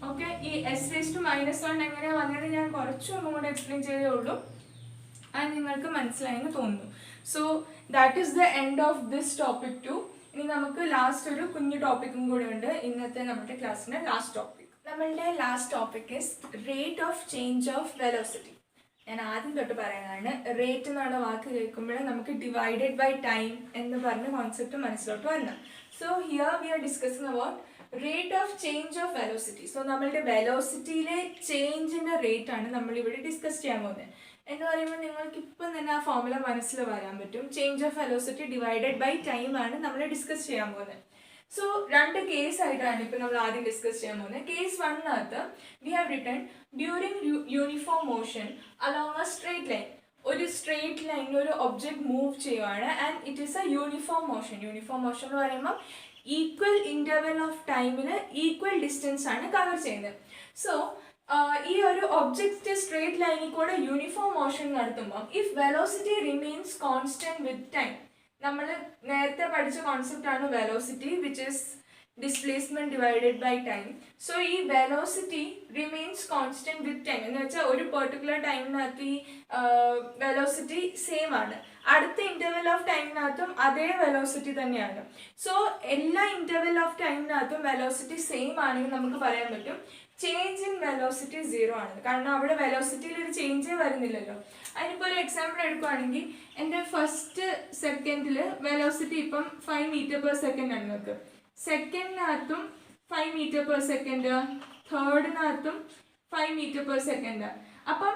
Okay, ഈ S⁻⁻1 എങ്ങനെയാ വന്നത് ഞാൻ കുറച്ചൊന്നും കൂടെ എക്സ്പ്ലെയിൻ ചെയ്തേ ഉള്ളൂ, അത് നിങ്ങൾക്ക് മനസ്സിലായെന്ന് തോന്നുന്നു. So that is the end of this topic 2. ഇനി നമുക്ക് ലാസ്റ്റ് ഒരു കുഞ്ഞു ടോപ്പിക്കും കൂടെ ഉണ്ട്, ഇന്നത്തെ നമ്മുടെ ക്ലാസ്സിന്റെ ലാസ്റ്റ് ടോപ്പിക്. നമ്മളുടെ last topic is rate of change of velocity. ഞാൻ ആദ്യം തൊട്ട് പറയുന്നതാണ്, റേറ്റ് എന്നുള്ള വാക്ക് കേൾക്കുമ്പോഴേ നമുക്ക് ഡിവൈഡഡ് ബൈ ടൈം എന്ന് പറഞ്ഞ കോൺസെപ്റ്റ് മനസ്സിലോട്ട് വരണം. So here we R discussing about rate of change of velocity. So നമ്മളുടെ വെലോസിറ്റിയിലെ ചേഞ്ചിന്റെ റേറ്റ് ആണ് നമ്മൾ ഇവിടെ ഡിസ്കസ് ചെയ്യാൻ പോകുന്നത്. എന്ന് പറയുമ്പോൾ നിങ്ങൾക്ക് ഇപ്പം തന്നെ ആ ഫോർമുല മനസ്സിൽ വരാൻ പറ്റും. Change of velocity divided by time ആണ് നമ്മൾ ഡിസ്കസ് ചെയ്യാൻ പോകുന്നത്. സോ രണ്ട് കേസ് ആയിട്ടാണ് ഇപ്പം നമ്മൾ ആദ്യം ഡിസ്കസ് ചെയ്യാൻ പോകുന്നത്. കേസ് 1-നകത്ത് we have written during uniform motion along a straight line. ഒരു സ്ട്രേറ്റ് ലൈനിൽ ഒരു ഒബ്ജക്റ്റ് മൂവ് ചെയ്യുവാണ് and it is a uniform motion. Uniform motion എന്ന് പറയുമ്പോൾ ഈക്വൽ ഇന്റർവെൽ ഓഫ് ടൈമിന് ഈക്വൽ ഡിസ്റ്റൻസ് ആണ് കവർ ചെയ്യുന്നത്. സോ ഈ ഒരു ഒബ്ജക്റ്റ് സ്ട്രേറ്റ് ലൈനിൽ കൂടെ യൂണിഫോം മോഷൻ നടത്തുമ്പോൾ if velocity remains constant with time, നമ്മൾ നേരത്തെ പഠിച്ച കോൺസെപ്റ്റ് ആണ് velocity which is displacement divided by time. So ഈ velocity remains constant with time എന്ന് വെച്ചാൽ ഒരു പെർട്ടിക്കുലർ ടൈമിനകത്ത് ഈ വെലോസിറ്റി സെയിം ആണ്, അടുത്ത ഇന്റർവെൽ ഓഫ് ടൈമിനകത്തും അതേ വെലോസിറ്റി തന്നെയാണ്. സോ എല്ലാ ഇന്റർവെൽ ഓഫ് ടൈമിനകത്തും വെലോസിറ്റി സെയിം ആണെങ്കിൽ നമുക്ക് പറയാൻ പറ്റും ചേഞ്ച് ഇൻ വെലോസിറ്റി 0 ആണ്. കാരണം അവിടെ വെലോസിറ്റിയിൽ ഒരു ചേഞ്ചേ വരുന്നില്ലല്ലോ. അതിനിപ്പോൾ ഒരു എക്സാമ്പിൾ എടുക്കുകയാണെങ്കിൽ എൻ്റെ ഫസ്റ്റ് സെക്കൻഡിൽ വെലോസിറ്റി ഇപ്പം 5 മീറ്റർ പെർ സെക്കൻഡ് ആണ് നിങ്ങൾക്ക്. സെക്കൻഡിനകത്തും 5 മീറ്റർ പെർ സെക്കൻഡ്, തേർഡിനകത്തും 5 മീറ്റർ പെർ സെക്കൻഡ്. അപ്പം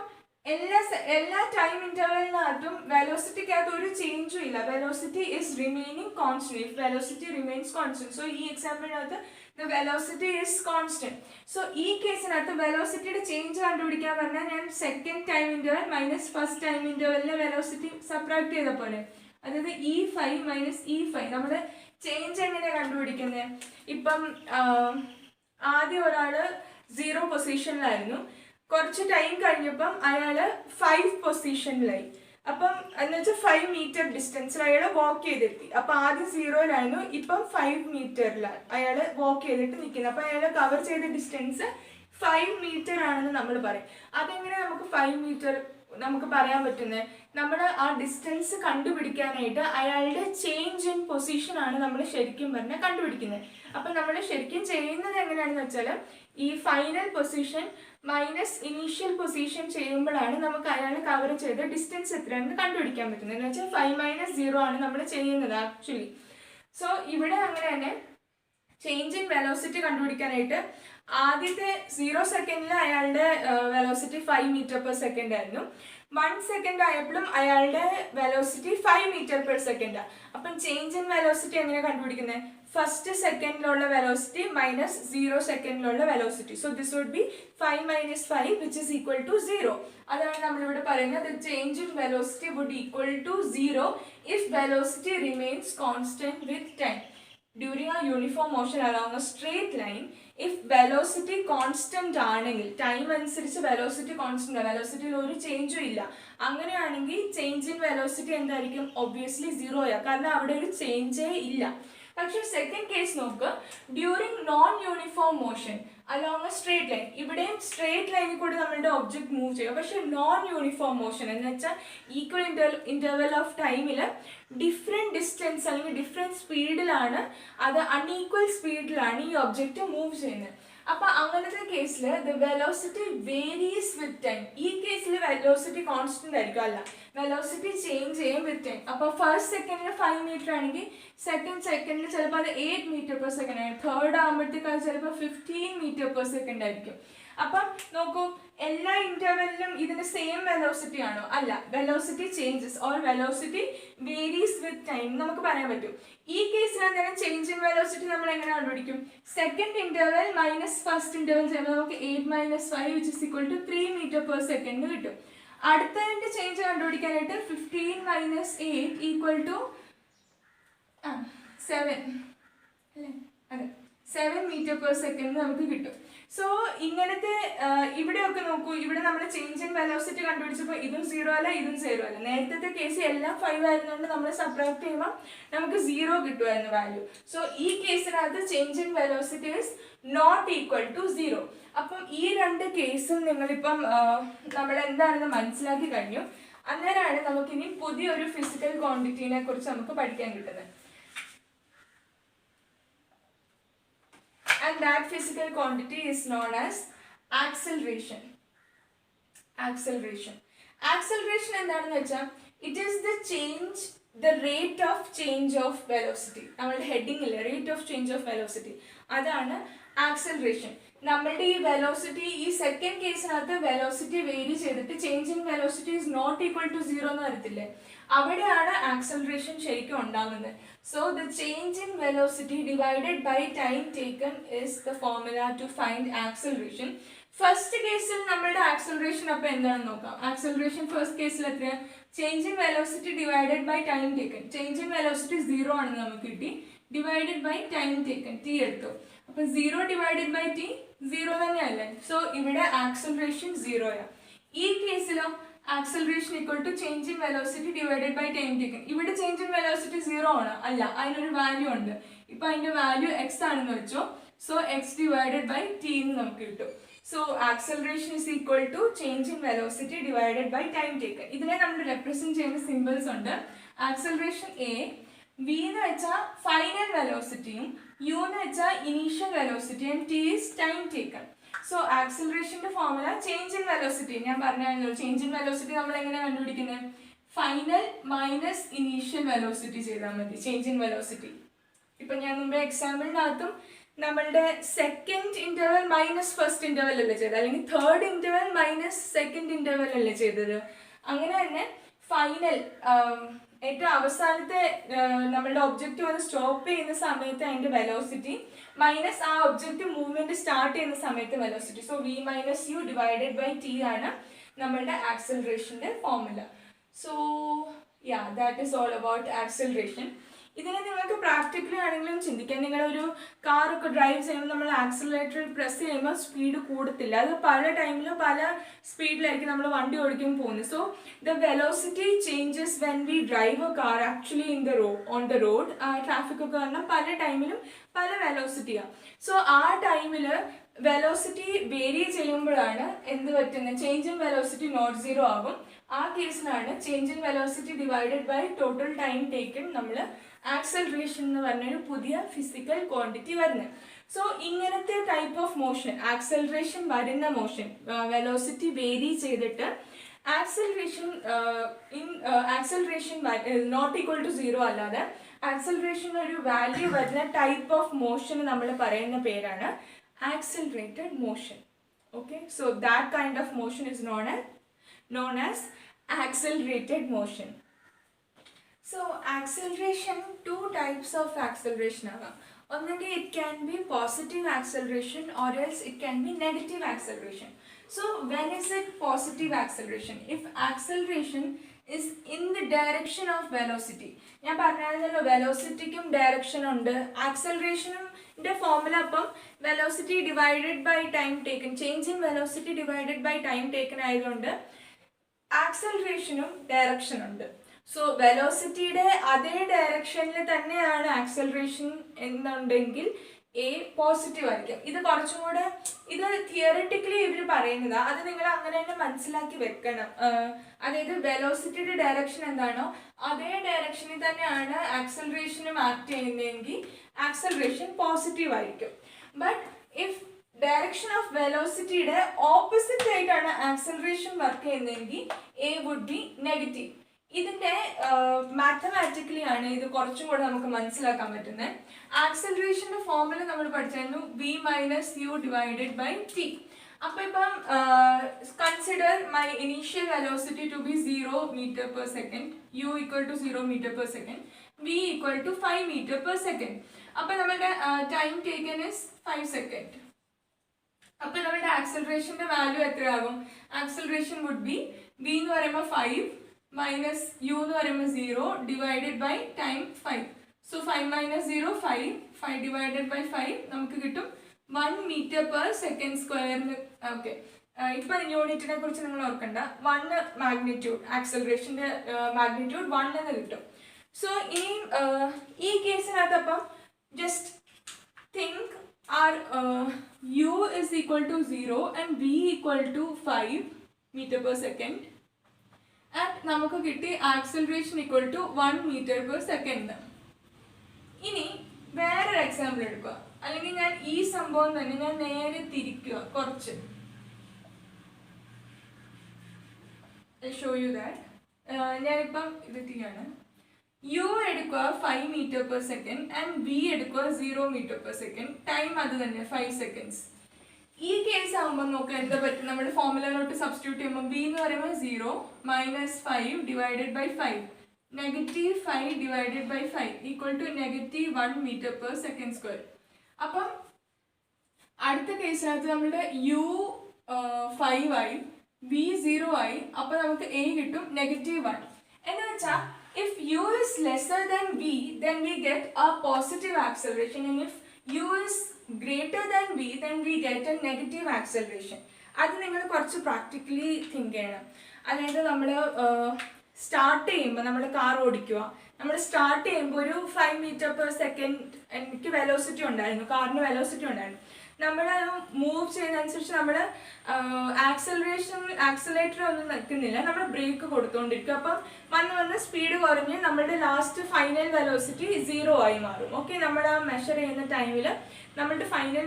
എല്ലാ ടൈം ഇന്റർവെലിനകത്തും വെലോസിറ്റിക്കകത്ത് ഒരു ചേഞ്ചും ഇല്ല. Velocity is remaining constant. If velocity remains constant, so ഈ എക്സാമ്പിളിനകത്ത് the velocity is constant. So ഈ കേസിനകത്ത് വെലോസിറ്റിയുടെ ചേഞ്ച് കണ്ടുപിടിക്കാൻ പറഞ്ഞാൽ ഞാൻ second time interval minus first time ഇന്റർവെലിലെ വെലോസിറ്റി സബ്ട്രാക്ട് ചെയ്ത പോലെ, അതായത് E5 മൈനസ് E5. നമ്മൾ ചേഞ്ച് എങ്ങനെയാണ് കണ്ടുപിടിക്കുന്നത്? ഇപ്പം ആദ്യം ഒരാൾ 0 പൊസിഷനിലായിരുന്നു, കുറച്ച് ടൈം കഴിഞ്ഞപ്പം അയാൾ 5 പൊസിഷനിലായി. അപ്പം എന്ന് വെച്ചാൽ 5 മീറ്റർ ഡിസ്റ്റൻസിൽ അയാൾ വാക്ക് ചെയ്തെത്തി. അപ്പം ആദ്യം 0-ലായിരുന്നു, ഇപ്പം 5 മീറ്ററിലാണ് അയാൾ വാക്ക് ചെയ്തിട്ട് നിൽക്കുന്നത്. അപ്പം അയാൾ കവർ ചെയ്ത ഡിസ്റ്റൻസ് 5 മീറ്റർ ആണെന്ന് നമ്മൾ പറയും. അതെങ്ങനെ നമുക്ക് 5 മീറ്റർ നമുക്ക് പറയാൻ പറ്റുന്നത്? നമ്മൾ ആ ഡിസ്റ്റൻസ് കണ്ടുപിടിക്കാനായിട്ട് അയാളുടെ ചേഞ്ച് ഇൻ പൊസിഷൻ ആണ് നമ്മൾ ശരിക്കും പറഞ്ഞാൽ കണ്ടുപിടിക്കുന്നത്. അപ്പം നമ്മൾ ശരിക്കും ചെയ്യുന്നത് എങ്ങനെയാണെന്ന് വെച്ചാൽ ഈ final position minus initial position ചെയ്യുമ്പോഴാണ് നമുക്ക് അയാൾ കവർ ചെയ്ത ഡിസ്റ്റൻസ് എത്രയാണെന്ന് കണ്ടുപിടിക്കാൻ പറ്റുന്നത്. എന്ന് വെച്ചാൽ 5 - 0 ആണ് നമ്മൾ ചെയ്യുന്നത് ആക്ച്വലി. സോ ഇവിടെ അങ്ങനെ തന്നെ ചേഞ്ച് ഇൻ വെലോസിറ്റി കണ്ടുപിടിക്കാനായിട്ട് ആദ്യത്തെ 0 സെക്കൻഡിൽ അയാളുടെ വെലോസിറ്റി 5 മീറ്റർ പെർ സെക്കൻഡ് ആയിരുന്നു. 1 സെക്കൻഡ് ആയപ്പോഴും അയാളുടെ വെലോസിറ്റി 5 മീറ്റർ പെർ സെക്കൻഡ്. അപ്പം ചേഞ്ച് ഇൻ വെലോസിറ്റി എങ്ങനെ കണ്ടുപിടിക്കുന്നത്? ഫസ്റ്റ് സെക്കൻഡിലുള്ള വെലോസിറ്റി മൈനസ് 0 സെക്കൻഡിലുള്ള velocity. So this would be 5 - 5 which is equal to 0. അതാണ് നമ്മളിവിടെ പറയുന്നത് change in velocity would equal to 0 if velocity remains constant with time during a uniform motion along a straight line. If velocity constant ആണെങ്കിൽ, ടൈം അനുസരിച്ച് വെലോസിറ്റി കോൺസ്റ്റന്റ് ആണ്, വെലോസിറ്റിയിൽ ഒരു ചേഞ്ചും ഇല്ല, അങ്ങനെയാണെങ്കിൽ ചേഞ്ച് ഇൻ വെലോസിറ്റി എന്തായിരിക്കും? ഒബ്വിയസ്ലി 0 ആണ്, കാരണം അവിടെ ഒരു ചേഞ്ചേ ഇല്ല. പക്ഷെ സെക്കൻഡ് കേസ് നോക്ക്, during non uniform motion along a straight line. ഇവിടെയും സ്ട്രേറ്റ് ലൈനിൽ കൂടി നമ്മളുടെ ഒബ്ജക്ട് മൂവ് ചെയ്യും. പക്ഷെ നോൺ യൂണിഫോം മോഷൻ എന്ന് വെച്ചാൽ ഈക്വൽ ഇന്റർവെൽ ഓഫ് ടൈമിൽ ഡിഫറെൻറ്റ് ഡിസ്റ്റൻസ് അല്ലെങ്കിൽ ഡിഫറെൻറ്റ് സ്പീഡിലാണ്, അത് അൺഈക്വൽ സ്പീഡിലാണ് ഈ ഒബ്ജക്റ്റ് മൂവ് ചെയ്യുന്നത്. അപ്പം അങ്ങനത്തെ കേസിൽ the velocity varies with time. ഈ കേസിൽ വെലോസിറ്റി കോൺസ്റ്റന്റ് ആയിരിക്കും, അല്ല വെലോസിറ്റി ചേഞ്ച് ചെയ്യും വിത്ത് ടൈം. അപ്പോൾ ഫസ്റ്റ് സെക്കൻഡിൽ 5 മീറ്റർ ആണെങ്കിൽ സെക്കൻഡ് സെക്കൻഡിൽ ചിലപ്പോൾ അത് 8 മീറ്റർ പെർ സെക്കൻഡ് ആയിരിക്കും, തേർഡ് ആകുമ്പോഴത്തേക്ക് അത് ചിലപ്പോൾ 15 മീറ്റർ പെർ സെക്കൻഡ് ആയിരിക്കും. അപ്പം നോക്കൂ, എല്ലാ ഇന്റർവെല്ലിലും ഇതിന് സെയിം വെലോസിറ്റി ആണോ? അല്ല, velocity changes or velocity varies with time നമുക്ക് പറയാൻ പറ്റും. ഈ കേസിൽ അന്നേരം ചേഞ്ച് ഇൻ വെലോസിറ്റി നമ്മൾ എങ്ങനെ കണ്ടുപിടിക്കും? Second interval minus first interval ചെയ്യുമ്പോൾ നമുക്ക് 8 - 5 which is equal to 3 metre per second കിട്ടും. അടുത്തതിന്റെ ചേഞ്ച് കണ്ടുപിടിക്കാനായിട്ട് 15 - 8 ഈക്വൽ ടു 7 അല്ലേ? അതെ, 7 മീറ്റർ പെർ സെക്കൻഡ് നമുക്ക് കിട്ടും. സോ ഇങ്ങനത്തെ ഇവിടെയൊക്കെ നോക്കൂ, ഇവിടെ നമ്മൾ ചേഞ്ച് ഇൻ വെലോസിറ്റി കണ്ടുപിടിച്ചപ്പോൾ ഇതും 0 അല്ല, ഇതും 0 അല്ല. നേരത്തെ കേസ് എല്ലാം 5 ആയിരുന്നുകൊണ്ട് നമ്മൾ സബ്ട്രാക്ട് ചെയ്യുമ്പോൾ നമുക്ക് 0 കിട്ടുമായിരുന്നു വാല്യൂ. സോ ഈ കേസിനകത്ത് change in velocity is not equal to 0. അപ്പം ഈ രണ്ട് കേസും നിങ്ങളിപ്പം നമ്മൾ എന്താണെന്ന് മനസ്സിലാക്കി കഴിഞ്ഞു. അന്നേരമാണ് നമുക്കിനി പുതിയൊരു ഫിസിക്കൽ ക്വാണ്ടിറ്റീനെ കുറിച്ച് നമുക്ക് പഠിക്കാൻ കിട്ടുന്നത്. And that physical quantity is known as acceleration. Acceleration എന്താണെന്ന് വെച്ചാൽ it is the rate of change of velocity. നമ്മളുടെ ഹെഡിങ് ഇല്ലേ, rate of change of velocity, അതാണ് ആക്സലറേഷൻ. നമ്മളുടെ ഈ വെലോസിറ്റി, ഈ സെക്കൻഡ് കേസിനകത്ത് വെലോസിറ്റി വേരി ചെയ്തിട്ട് change in velocity is not equal to 0 എന്ന് വരത്തില്ലേ, അവിടെയാണ് ആക്സലറേഷൻ ശരിക്കും ഉണ്ടാകുന്നത്. So the change in velocity divided by time taken is the formula to find acceleration. First കേസിൽ നമ്മളുടെ ആക്സലറേഷൻ അപ്പോൾ എന്താണെന്ന് നോക്കാം. ആക്സലറേഷൻ ഫസ്റ്റ് കേസിൽ എത്രയാണ്? Change in velocity divided by time taken. Change in velocity 0 ആണെന്ന് നമുക്ക് കിട്ടി. Divided by time taken, T എടുത്തു. അപ്പൊ 0 ഡിവൈഡഡ് ബൈ ടി 0 തന്നെയല്ലേ. സോ ഇവിടെ ആക്സലറേഷൻ 0 ആണ്. ഈ കേസിലോ acceleration equal to change in velocity divided by time taken. ഇവിടെ ചേഞ്ച് ഇൻ വെലോസിറ്റി 0 ആണ്, അല്ല, അതിനൊരു വാല്യൂ ഉണ്ട്. ഇപ്പൊ അതിന്റെ വാല്യൂ എക്സ് ആണെന്ന് വെച്ചോ. So x divided by T എന്ന് നമുക്ക് കിട്ടും. So acceleration is equal to change in velocity divided by time taken. ഇതിനെ നമ്മൾ റെപ്രസെന്റ് ചെയ്യുന്ന സിമ്പിൾസ് ഉണ്ട്. ആക്സലറേഷൻ എ, വി എന്ന് വെച്ചാൽ ഫൈനൽ വെലോസിറ്റിയും യു എന്ന് വെച്ചാൽ initial velocity and T is time taken. So ആക്സലറേഷന്റെ ഫോർമുല ചേഞ്ച് ഇൻ വെലോസിറ്റി. ഞാൻ പറഞ്ഞല്ലോ, ചേഞ്ച് ഇൻ വെലോസിറ്റി നമ്മൾ എങ്ങനെ കണ്ടുപിടിക്കുന്നത്? ഫൈനൽ മൈനസ് ഇനീഷ്യൽ വെലോസിറ്റി ചെയ്താൽ മതി ചേഞ്ച് ഇൻ വെലോസിറ്റി. ഇപ്പൊ ഞാൻ മുമ്പേ എക്സാമ്പിളിനകത്തും നമ്മളുടെ second interval minus first interval അല്ലേ ചെയ്തത്, അല്ലെങ്കിൽ third interval minus second interval അല്ലേ ചെയ്തത്. അങ്ങനെ തന്നെ ഫൈനൽ ഏറ്റവും അവസാനത്തെ നമ്മളുടെ ഒബ്ജക്റ്റ് വന്ന് സ്റ്റോപ്പ് ചെയ്യുന്ന സമയത്ത് അതിന്റെ വെലോസിറ്റി മൈനസ് ആ ഒബ്ജക്റ്റ് മൂവ്മെന്റ് സ്റ്റാർട്ട് ചെയ്യുന്ന സമയത്ത് velocity. So V minus U divided by T ആണ് നമ്മളുടെ ആക്സലറേഷന്റെ formula. So yeah, that is all about acceleration. ഇതിനെ നിങ്ങൾക്ക് പ്രാക്ടിക്കലി ആണെങ്കിലും ചിന്തിക്കാം. നിങ്ങളൊരു കാറൊക്കെ ഡ്രൈവ് ചെയ്യുമ്പോൾ നമ്മൾ ആക്സിലറേറ്റർ പ്രസ് ചെയ്യുമ്പോൾ സ്പീഡ് കൂടത്തില്ല. അത് പല ടൈമിലും പല സ്പീഡിലായിരിക്കും നമ്മൾ വണ്ടി ഓടിക്കുമ്പോൾ പോകുന്നത്. So the velocity changes when we drive A car actually on the road. Traffic ഒക്കെ കാരണം പല ടൈമിലും പല വെലോസിറ്റിയാണ്. സോ ആ ടൈമിൽ വെലോസിറ്റി വേരി ചെയ്യുമ്പോഴാണ് എന്ത് പറ്റുന്നത്? Change in velocity not zero ആകും. ആ കേസിലാണ് change in velocity divided by total time taken നമ്മൾ ആക്സലറേഷൻ എന്ന് പറഞ്ഞൊരു പുതിയ ഫിസിക്കൽ ക്വാണ്ടിറ്റി വരുന്നത്. സോ ഇങ്ങനത്തെ ടൈപ്പ് ഓഫ് മോഷൻ, ആക്സലറേഷൻ വരുന്ന മോഷൻ, വെലോസിറ്റി വേരി ചെയ്തിട്ട് acceleration not equal to zero അല്ലാതെ ആക്സലറേഷൻ ഒരു വാല്യൂ വരുന്ന ടൈപ്പ് ഓഫ് മോഷൻ നമ്മൾ പറയുന്ന പേരാണ് accelerated motion. Okay, so that kind of motion is known as accelerated motion. So acceleration, two types of acceleration are. Only it can be positive acceleration or else it can be negative acceleration. So when is it positive acceleration? If acceleration is in the direction of velocity. ഞാൻ പറഞ്ഞായിരുന്നല്ലോ വെലോസിറ്റിക്കും ഡയറക്ഷൻ ഉണ്ട്. ആക്സലറേഷൻ്റെ ഫോർമുല അപ്പം velocity divided by time taken, change in velocity divided by time taken ആയതുകൊണ്ട് ആക്സലറേഷനും ഡയറക്ഷൻ ഉണ്ട്. സോ വെലോസിറ്റിയുടെ അതേ ഡയറക്ഷനിൽ തന്നെയാണ് ആക്സലറേഷൻ എന്നുണ്ടെങ്കിൽ എ പോസിറ്റീവ് ആയിരിക്കും. ഇത് കുറച്ചും കൂടെ, ഇത് തിയറിറ്റിക്കലി ഇവർ പറയുന്നത്, അത് നിങ്ങൾ അങ്ങനെ തന്നെ മനസ്സിലാക്കി വെക്കണം. അതായത് വെലോസിറ്റിയുടെ ഡയറക്ഷൻ എന്താണോ അതേ ഡയറക്ഷനിൽ തന്നെയാണ് ആക്സലറേഷനും ആക്ട് ചെയ്യുന്നതെങ്കിൽ ആക്സലറേഷൻ പോസിറ്റീവ് ആയിരിക്കും. ബട്ട് ഇഫ് ഡയറക്ഷൻ ഓഫ് വെലോസിറ്റിയുടെ ഓപ്പോസിറ്റ് ആയിട്ടാണ് ആക്സലറേഷൻ വർക്ക് ചെയ്യുന്നതെങ്കിൽ എ വുഡ് ബി നെഗറ്റീവ്. ഇതിന്റെ മാത്തമാറ്റിക്കലി ആണ് ഇത് കുറച്ചും കൂടെ നമുക്ക് മനസ്സിലാക്കാൻ പറ്റുന്നത്. ആക്സലറേഷന്റെ ഫോർമുല നമ്മൾ പഠിച്ചായിരുന്നു V minus U divided by T. അപ്പൊ ഇപ്പം consider my initial velocity to be 0 meter per second, U equal to 0 meter per second, V equal to 5 meter per second. അപ്പൊ നമ്മുടെ ടൈം ടേക്കൻ ഇസ് 5 seconds. അപ്പൊ നമ്മുടെ ആക്സലറേഷന്റെ വാല്യൂ എത്രയാകും? ആക്സലറേഷൻ വുഡ് ബി വി എന്ന് പറയുമ്പോൾ 5 മൈനസ് യു എന്ന് പറയുമ്പോൾ 0 divided by time 5. So 5 minus 0 5, 5 divided by 5 നമുക്ക് കിട്ടും 1 meter per second സ്ക്വയറിന്. ഓക്കെ, ഇപ്പം യൂണിറ്റിനെ കുറിച്ച് നിങ്ങൾ ഓർക്കണ്ട. 1 മാഗ്നിറ്റ്യൂഡ്, ആക്സലറേഷൻ്റെ മാഗ്നിറ്റ്യൂഡ് 1 എന്ന് കിട്ടും. സോ ഈ കേസിനകത്ത് അപ്പം just think are U is equal to 0 and V equal to 5 meter per second. And നമുക്ക് കിട്ടി acceleration equal to 1 meter per second. ഇനി വേറൊരു എക്സാമ്പിൾ എടുക്കുക, അല്ലെങ്കിൽ ഞാൻ ഈ സംഭവം തന്നെ ഞാൻ നേരെ തിരിക്കുക കുറച്ച്. Show you that. ഞാനിപ്പം ഇത് ചെയ്യാണ്. യു എടുക്കുക 5 meter per second and we എടുക്കുക 0 meter per second. ടൈം അത് തന്നെ 5 seconds. ഈ കേസ് ആകുമ്പോൾ നോക്കുക എന്താ പറ്റും? നമ്മുടെ ഫോർമുലയിലോട്ട് സബ്സ്റ്റിറ്റ്യൂട്ട് ചെയ്യുമ്പോൾ വി എന്ന് പറയുമ്പോൾ 0 minus 5 divided by 5, negative 5 divided by 5 equal to negative 1 meter per second square. അപ്പം അടുത്ത കേസിനകത്ത് നമ്മുടെ യു 5 ആയി, വി 0 ആയി. അപ്പം നമുക്ക് എ കിട്ടും -1. എന്ന് വെച്ചാൽ if u is lesser than v, then we get a positive acceleration, and if u is greater than v, then we get a negative acceleration. അത് നിങ്ങൾ കുറച്ച് പ്രാക്ടിക്കലി തിങ്ക് ചെയ്യണം. അതായത് നമ്മൾ സ്റ്റാർട്ട് ചെയ്യുമ്പോൾ നമ്മൾ കാർ ഓടിക്കുക, നമ്മൾ സ്റ്റാർട്ട് ചെയ്യുമ്പോൾ ഒരു 5 m/s എനിക്ക് വെലോസിറ്റി ഉണ്ടായിരുന്നു, കാറിന് വെലോസിറ്റി ഉണ്ടായിരുന്നു. നമ്മൾ മൂവ് ചെയ്യുന്നതനുസരിച്ച് നമ്മൾ ആക്സലറേറ്റർ ഒന്നും നിൽക്കുന്നില്ല, നമ്മൾ ബ്രേക്ക് കൊടുത്തുകൊണ്ടിരിക്കും. അപ്പം വന്ന് സ്പീഡ് കുറഞ്ഞ് നമ്മുടെ ലാസ്റ്റ് ഫൈനൽ വെലോസിറ്റി 0 ആയി മാറും. ഓക്കെ, നമ്മൾ ആ മെഷർ ചെയ്യുന്ന ടൈമിൽ നമ്മളുടെ ഫൈനൽ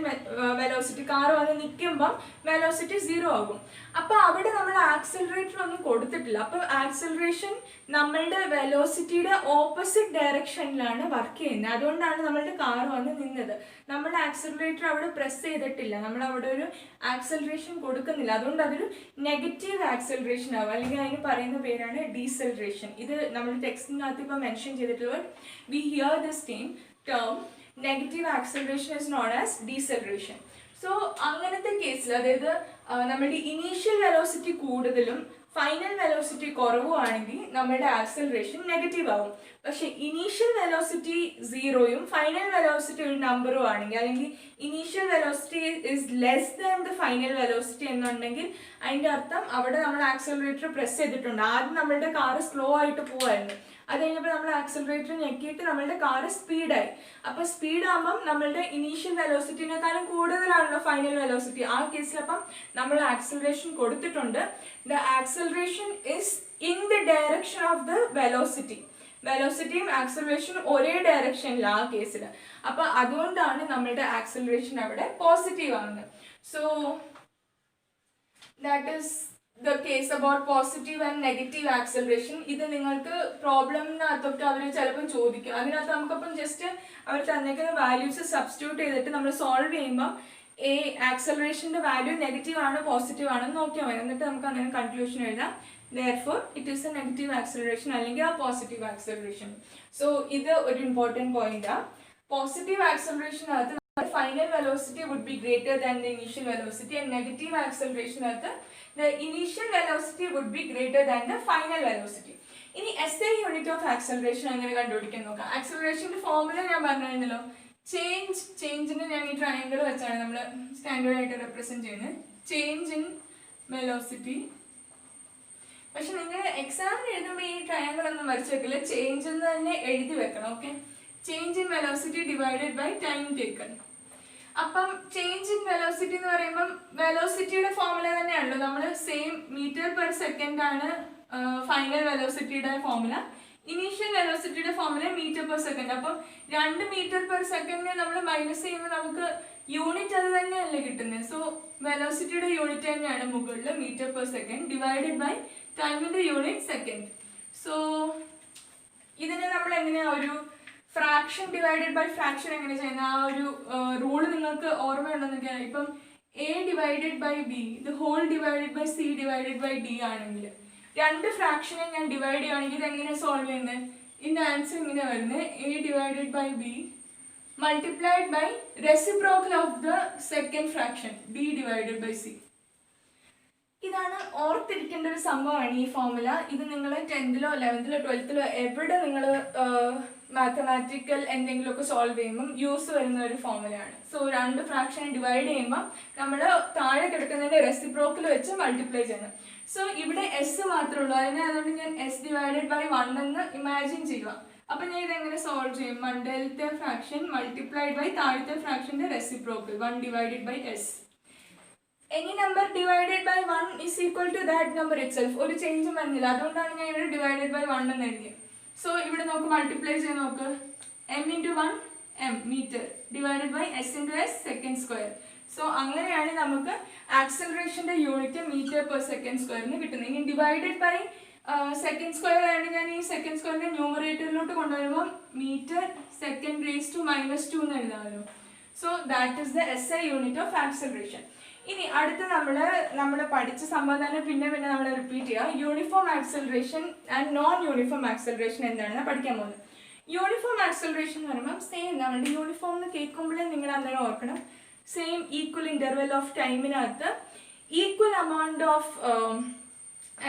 വെലോസിറ്റി കാർ വന്ന് നിൽക്കുമ്പം വെലോസിറ്റി 0 ആകും. അപ്പോൾ അവിടെ നമ്മൾ ആക്സലറേറ്റർ ഒന്നും കൊടുത്തിട്ടില്ല. അപ്പം ആക്സലറേഷൻ നമ്മളുടെ വെലോസിറ്റിയുടെ ഓപ്പോസിറ്റ് ഡയറക്ഷനിലാണ് വർക്ക് ചെയ്യുന്നത്. അതുകൊണ്ടാണ് നമ്മളുടെ കാർ വന്ന് നിന്നത്. നമ്മൾ ആക്സലറേറ്റർ അവിടെ പ്രസ് ചെയ്തിട്ടില്ല, നമ്മൾ അവിടെ ഒരു ആക്സലറേഷൻ കൊടുക്കുന്നില്ല. അതുകൊണ്ട് അതൊരു നെഗറ്റീവ് ആക്സലറേഷൻ ആവും, അല്ലെങ്കിൽ അതിന് പറയുന്ന പേരാണ് ഡീസലറേഷൻ. ഇത് നമ്മുടെ ടെക്സ്റ്റിനകത്ത് ഇപ്പോൾ മെൻഷൻ ചെയ്തിട്ടുള്ള we hear this term negative acceleration is known as deceleration. So അങ്ങനത്തെ കേസിൽ, അതായത് നമ്മുടെ ഇനീഷ്യൽ വെലോസിറ്റി കൂടുതലും ഫൈനൽ വെലോസിറ്റി കുറവുമാണെങ്കിൽ നമ്മുടെ ആക്സലറേഷൻ നെഗറ്റീവ് ആവും. പക്ഷെ ഇനീഷ്യൽ വെലോസിറ്റി 0യും ഫൈനൽ വെലോസിറ്റി ഒരു നമ്പറും ആണെങ്കിൽ, അല്ലെങ്കിൽ initial velocity is less than the final velocity എന്നുണ്ടെങ്കിൽ അതിൻ്റെ അർത്ഥം അവിടെ നമ്മൾ ആക്സലറേറ്റർ പ്രസ് ചെയ്തിട്ടുണ്ട്. ആദ്യം നമ്മളുടെ കാറ് സ്ലോ ആയിട്ട് പോവായിരുന്നു, അത് കഴിഞ്ഞപ്പോൾ നമ്മൾ ആക്സലറേറ്റർ ഞെക്കിയിട്ട് നമ്മളുടെ കാറ് സ്പീഡായി. അപ്പോൾ സ്പീഡാകുമ്പം നമ്മളുടെ ഇനീഷ്യൽ വെലോസിറ്റിനേക്കാളും കൂടുതലാണല്ലോ ഫൈനൽ വെലോസിറ്റി. ആ കേസിലപ്പം നമ്മൾ ആക്സലറേഷൻ കൊടുത്തിട്ടുണ്ട്. The acceleration is in the direction of the velocity. വെലോസിറ്റിയും ആക്സലറേഷനും ഒരേ ഡയറക്ഷനിലാണ് ആ കേസിൽ. അപ്പം അതുകൊണ്ടാണ് നമ്മളുടെ ആക്സലറേഷൻ അവിടെ പോസിറ്റീവ് ആവുന്നത്. So that is the case about positive and negative acceleration. ഇത് നിങ്ങൾക്ക് പ്രോബ്ലമിനകത്തൊക്കെ അവർ ചിലപ്പോൾ ചോദിക്കും. അതിനകത്ത് നമുക്കപ്പം ജസ്റ്റ് അവർ തന്നേക്കുന്ന വാല്യൂസ് സബ്സ്റ്റിറ്റ്യൂട്ട് ചെയ്തിട്ട് നമ്മൾ സോൾവ് ചെയ്യുമ്പോൾ ആക്സലറേഷൻ്റെ വാല്യൂ നെഗറ്റീവ് ആണ് പോസിറ്റീവ് ആണെന്ന് നോക്കിയാൽ മതി. എന്നിട്ട് നമുക്ക് അങ്ങനെ കൺക്ലൂഷൻ എഴുതാം. therefore it is a negative acceleration അല്ലെങ്കിൽ ആ പോസിറ്റീവ് ആക്സലറേഷൻ. സോ ഇത് ഒരു ഇമ്പോർട്ടൻറ്റ് പോയിന്റാണ്. പോസിറ്റീവ് ആക്സലറേഷനകത്ത് final velocity would be greater than the initial velocity, and negative acceleration at the initial velocity would be greater than the final velocity. ഇനി SI unit of acceleration എങ്ങനെ കണ്ടുപിടിക്കാൻ നോക്കാം. ആക്സലറേഷൻ്റെ ഫോർമുല ഞാൻ പറഞ്ഞിരുന്നല്ലോ. ചേഞ്ചിന് ഞാൻ ഈ ട്രയാങ്കിൾ വെച്ചാണ് നമ്മൾ സ്റ്റാൻഡേർഡ് ആയിട്ട് റെപ്രസെന്റ് ചെയ്യുന്നത്. Change in velocity. പക്ഷെ നിങ്ങൾ എക്സാമിന് എഴുതുമ്പോൾ ഈ ട്രയാങ്കിൾ ഒന്നും വരച്ച് വെക്കില്ല, ചേഞ്ച് എന്ന് തന്നെ എഴുതി വെക്കണം. Okay, change in velocity divided by time taken. അപ്പം ചേഞ്ച് ഇൻ വെലോസിറ്റി എന്ന് പറയുമ്പം വെലോസിറ്റിയുടെ ഫോർമുല തന്നെയാണല്ലോ. നമ്മൾ സെയിം m/s ആണ് ഫൈനൽ വെലോസിറ്റിയുടെ ഫോർമുല. ഇനീഷ്യൽ വെലോസിറ്റിയുടെ ഫോർമുല m/s. അപ്പം 2 m/s നമ്മൾ മൈനസ് ചെയ്യുമ്പോൾ നമുക്ക് യൂണിറ്റ് അത് തന്നെയല്ലേ കിട്ടുന്നത്. സോ വെലോസിറ്റിയുടെ യൂണിറ്റ് തന്നെയാണ് മുകളിൽ m/s ഡിവൈഡഡ് ബൈ ടൈമിൻ്റെ യൂണിറ്റ് സെക്കൻഡ്. സോ ഇതിനെ നമ്മൾ എങ്ങനെയാ ഒരു ഫ്രാക്ഷൻ ഡിവൈഡഡ് ബൈ ഫ്രാക്ഷൻ എങ്ങനെ ചെയ്യുന്ന ആ ഒരു റൂള് നിങ്ങൾക്ക് ഓർമ്മയുണ്ടെന്നൊക്കെയാണ്. ഇപ്പം a ഡിവൈഡഡ് ബൈ b ഇത് whole divided by c divided by d ആണെങ്കിൽ, രണ്ട് ഫ്രാക്ഷനെ ഞാൻ ഡിവൈഡ് ചെയ്യുകയാണെങ്കിൽ ഇത് എങ്ങനെ സോൾവ് ചെയ്യുന്നത്? ഇതിൻ്റെ ആൻസർ ഇങ്ങനെ വരുന്നത് a divided by b multiplied by reciprocal of the second fraction d divided by c. ഇതാണ് ഓർത്തിരിക്കേണ്ട ഒരു സംഭവമാണ് ഈ ഫോർമുല. ഇത് നിങ്ങൾ 10th 11th 12th എവിടെ നിങ്ങൾ മാത്തമാറ്റിക്കൽ എന്തെങ്കിലുമൊക്കെ സോൾവ് ചെയ്യുമ്പം യൂസ് വരുന്ന ഒരു ഫോർമുലയാണ്. സോ രണ്ട് ഫ്രാക്ഷനെ ഡിവൈഡ് ചെയ്യുമ്പം നമ്മൾ താഴെ കിടക്കുന്നതിൻ്റെ റെസിപ്രോക്കൽ വെച്ച് മൾട്ടിപ്ലൈ ചെയ്യണം. സോ ഇവിടെ എസ് മാത്രമേ ഉള്ളൂ, അതുകൊണ്ട് ഞാൻ എസ് ഡിവൈഡഡ് ബൈ 1 എന്ന് ഇമാജിൻ ചെയ്യുക. അപ്പം ഞാൻ ഇതെങ്ങനെ സോൾവ് ചെയ്യും? മുകളിലത്തെ ഫ്രാക്ഷൻ മൾട്ടിപ്ലൈഡ് ബൈ താഴത്തെ ഫ്രാക്ഷൻ്റെ reciprocal 1 divided by S. any number divided by 1 is equal to that number itself. ഒരു ചേഞ്ചും വരുന്നില്ല, അതുകൊണ്ടാണ് ഞാൻ ഇവിടെ ഡിവൈഡഡ് ബൈ 1 എന്ന് എഴുതിയത്. സോ ഇവിടെ നമുക്ക് മൾട്ടിപ്ലൈ ചെയ്ത് നോക്ക്. m × 1 m metre divided by s × s second square. So അങ്ങനെയാണ് നമുക്ക് ആക്സലറേഷൻ്റെ യൂണിറ്റ് m/s² കിട്ടുന്നത്. ഇനി ഡിവൈഡഡ് ബൈ സെക്കൻഡ് സ്ക്വയർ ആയതുകൊണ്ട് ഞാൻ ഈ സെക്കൻഡ് സ്ക്വയറിൻ്റെ ന്യൂമറേറ്ററിലോട്ട് കൊണ്ടുവരുമ്പോൾ m/2 എന്ന് എഴുതാമല്ലോ. So that is the SI unit of acceleration. ഇനി അടുത്ത് നമ്മൾ പഠിച്ച സംഭവം തന്നെ പിന്നെ നമ്മൾ റിപ്പീറ്റ് ചെയ്യുക. Uniform acceleration and non uniform acceleration എന്താണെന്ന് പഠിക്കാൻ പോകുന്നത്. യൂണിഫോം ആക്സലറേഷൻ എന്ന് പറയുമ്പോൾ സെയിം നമ്മുടെ യൂണിഫോം എന്ന് കേൾക്കുമ്പോഴേ നിങ്ങൾ അന്നേരം ഓർക്കണം, സെയിം ഈക്വൽ ഇൻ്റർവെൽ ഓഫ് ടൈമിനകത്ത് ഈക്വൽ എമൗണ്ട് ഓഫ്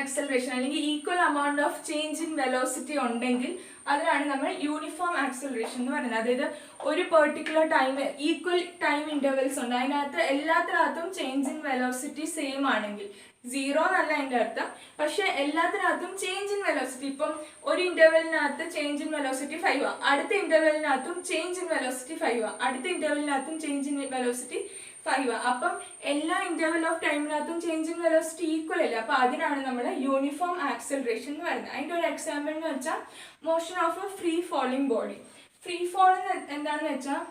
ആക്സലറേഷൻ അല്ലെങ്കിൽ equal amount of change in velocity ഉണ്ടെങ്കിൽ അതിനാണ് നമ്മൾ യൂണിഫോം ആക്സലറേഷൻ എന്ന് പറയുന്നത്. അതായത് ഒരു particular time equal time intervals ഉണ്ട്, അതിനകത്ത് എല്ലാത്തിനകത്തും ചേഞ്ച് ഇൻ വെലോസിറ്റി സെയിം ആണെങ്കിൽ, സീറോ എന്നല്ല അതിൻ്റെ അർത്ഥം, പക്ഷെ എല്ലാത്തിനകത്തും ചേഞ്ച് ഇൻ വെലോസിറ്റി, ഇപ്പം ഒരു ഇൻ്റർവെലിനകത്ത് ചേഞ്ച് ഇൻ വെലോസിറ്റി 5 ആണ്, അടുത്ത ഇൻ്റർവെലിനകത്തും ചേഞ്ച് ഇൻ വെലോസിറ്റി 5 ആണ്, അടുത്ത ഇൻ്റർവെലിനകത്തും ചേഞ്ച് ഇൻ വെലോസിറ്റി 5 ആണ്. അപ്പം എല്ലാ ഇൻ്റർവെൽ ഓഫ് ടൈമിനകത്തും ചേഞ്ച് ഇൻ വെലോസിറ്റി ഈക്വൽ അല്ലേ, അപ്പോൾ അതിനാണ് നമ്മൾ യൂണിഫോം ആക്സലറേഷൻ എന്ന് പറയുന്നത്. അതിൻ്റെ ഒരു എക്സാമ്പിൾ എന്ന് വെച്ചാൽ motion of a free falling body. Free fall എന്താണെന്ന് വെച്ചാൽ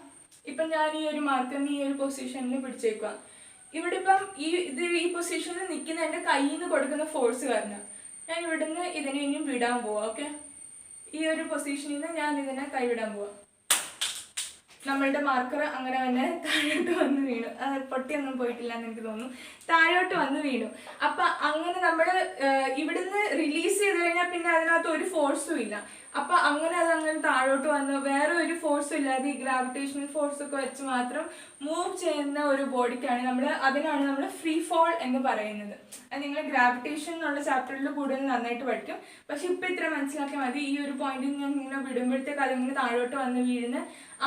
ഇപ്പം ഞാൻ ഈ ഒരു മാർക്കറിന് ഈ ഒരു പൊസിഷനിൽ പിടിച്ചേക്കുക, ഇവിടെ ഇപ്പം ഈ പൊസിഷനിൽ നിൽക്കുന്ന എൻ്റെ കയ്യിൽ നിന്ന് കൊടുക്കുന്ന ഫോഴ്സ് കാരണം ഞാൻ ഇവിടുന്ന് ഇതിനെ ഇനിയും വിടാൻ പോവാം. ഓക്കെ, ഈ ഒരു പൊസിഷനിൽ നിന്ന് ഞാൻ ഇതിനെ കൈവിടാൻ പോവാം. നമ്മളുടെ മാർക്കർ അങ്ങനെ തന്നെ താഴോട്ട് വന്ന് വീണു, പൊട്ടിയൊന്നും പോയിട്ടില്ല എന്ന് എനിക്ക് തോന്നുന്നു, താഴോട്ട് വന്ന് വീണു. അപ്പം അങ്ങനെ നമ്മൾ ഇവിടുന്ന് റിലീസ് ചെയ്ത് കഴിഞ്ഞാൽ പിന്നെ അതിനകത്ത് ഒരു ഫോഴ്സും ഇല്ല. അപ്പം അങ്ങനെ അതങ്ങനെ താഴോട്ട് വന്ന് വേറെ ഒരു ഫോഴ്സും ഇല്ലാതെ ഈ ഗ്രാവിറ്റേഷണൽ ഫോഴ്സ് ഒക്കെ വെച്ച് മാത്രം മൂവ് ചെയ്യുന്ന ഒരു ബോഡിക്കാണ് അതിനാണ് നമ്മൾ ഫ്രീ ഫോൾ എന്ന് പറയുന്നത്. അത് നിങ്ങൾ ഗ്രാവിറ്റേഷൻ എന്നുള്ള ചാപ്റ്ററിൽ കൂടുതൽ നന്നായിട്ട് പഠിക്കും. പക്ഷെ ഇപ്പം ഇത്ര മനസ്സിലാക്കിയാൽ മതി, ഈ ഒരു പോയിന്റിൽ ഞാൻ ഇങ്ങനെ വിടുമ്പോഴത്തേക്ക് അതിങ്ങനെ താഴോട്ട് വന്ന് വീഴുന്ന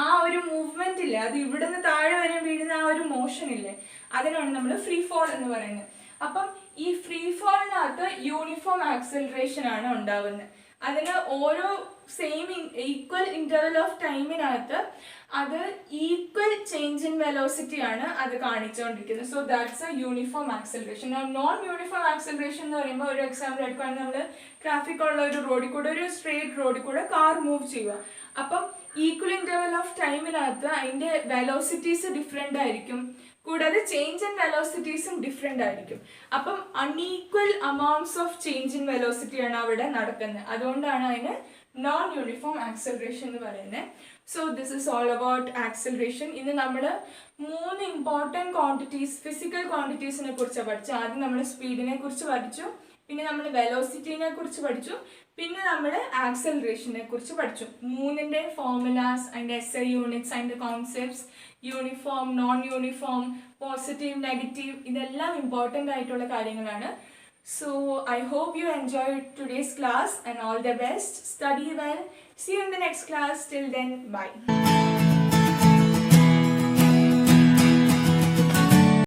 ആ ഒരു മൂവ്മെന്റ് ഇല്ലേ, അത് ഇവിടുന്ന് താഴെ വരെ വീഴുന്ന ആ ഒരു മോഷൻ ഇല്ലേ, അതിനാണ് നമ്മൾ ഫ്രീ ഫോൾ എന്ന് പറയുന്നത്. അപ്പം ഈ ഫ്രീ ഫോളിനകത്ത് യൂണിഫോം ആക്സലറേഷൻ ആണ് ഉണ്ടാവുന്നത്. അതിന് ഓരോ സെയിം ഈക്വൽ ഇന്റർവൽ ഓഫ് ടൈമിനകത്ത് അത് ഈക്വൽ ചേഞ്ച് ഇൻ വെലോസിറ്റി ആണ് അത് കാണിച്ചുകൊണ്ടിരിക്കുന്നത്. So that's a uniform acceleration. Non uniform acceleration എന്ന് പറയുമ്പോൾ ഒരു എക്സാമ്പിൾ എടുക്കുകയാണെങ്കിൽ നമ്മൾ ട്രാഫിക് ഉള്ള ഒരു റോഡിൽ കൂടെ, ഒരു സ്ട്രേറ്റ് റോഡിൽ കൂടെ കാർ മൂവ് ചെയ്യുക. അപ്പം ഈക്വൽ ഇന്റർവൽ ഓഫ് ടൈമിനകത്ത് അതിൻ്റെ വെലോസിറ്റീസ് ഡിഫറെൻ്റ് ആയിരിക്കും, കൂടാതെ ചേഞ്ച് ഇൻ വെലോസിറ്റീസും ഡിഫറെൻ്റ് ആയിരിക്കും. അപ്പം unequal amounts of change in വെലോസിറ്റിയാണ് അവിടെ നടക്കുന്നത്. അതുകൊണ്ടാണ് അതിന് നോൺ യൂണിഫോം ആക്സലറേഷൻ എന്ന് പറയുന്നത്. So this is all about acceleration. ഇന്ന് നമ്മൾ 3 ഇമ്പോർട്ടൻറ്റ് ക്വാണ്ടിറ്റീസ്, ഫിസിക്കൽ ക്വാണ്ടിറ്റീസിനെ കുറിച്ച് പഠിച്ചു. ആദ്യം നമ്മൾ സ്പീഡിനെ കുറിച്ച് പഠിച്ചു, പിന്നെ നമ്മൾ വെലോസിറ്റിനെ കുറിച്ച് പഠിച്ചു, പിന്നെ നമ്മൾ ആക്സലറേഷനെ കുറിച്ച് പഠിച്ചു. 3ൻ്റെ ഫോർമുലാസ്, അതിൻ്റെ SI യൂണിറ്റ്സ്, അതിൻ്റെ concepts, uniform, non uniform, positive, negative, ഇതെല്ലാം ഇമ്പോർട്ടൻ്റ് ആയിട്ടുള്ള കാര്യങ്ങളാണ്. So I hope you enjoyed today's class and all the best. Study well. See you in the next class. Till then, bye.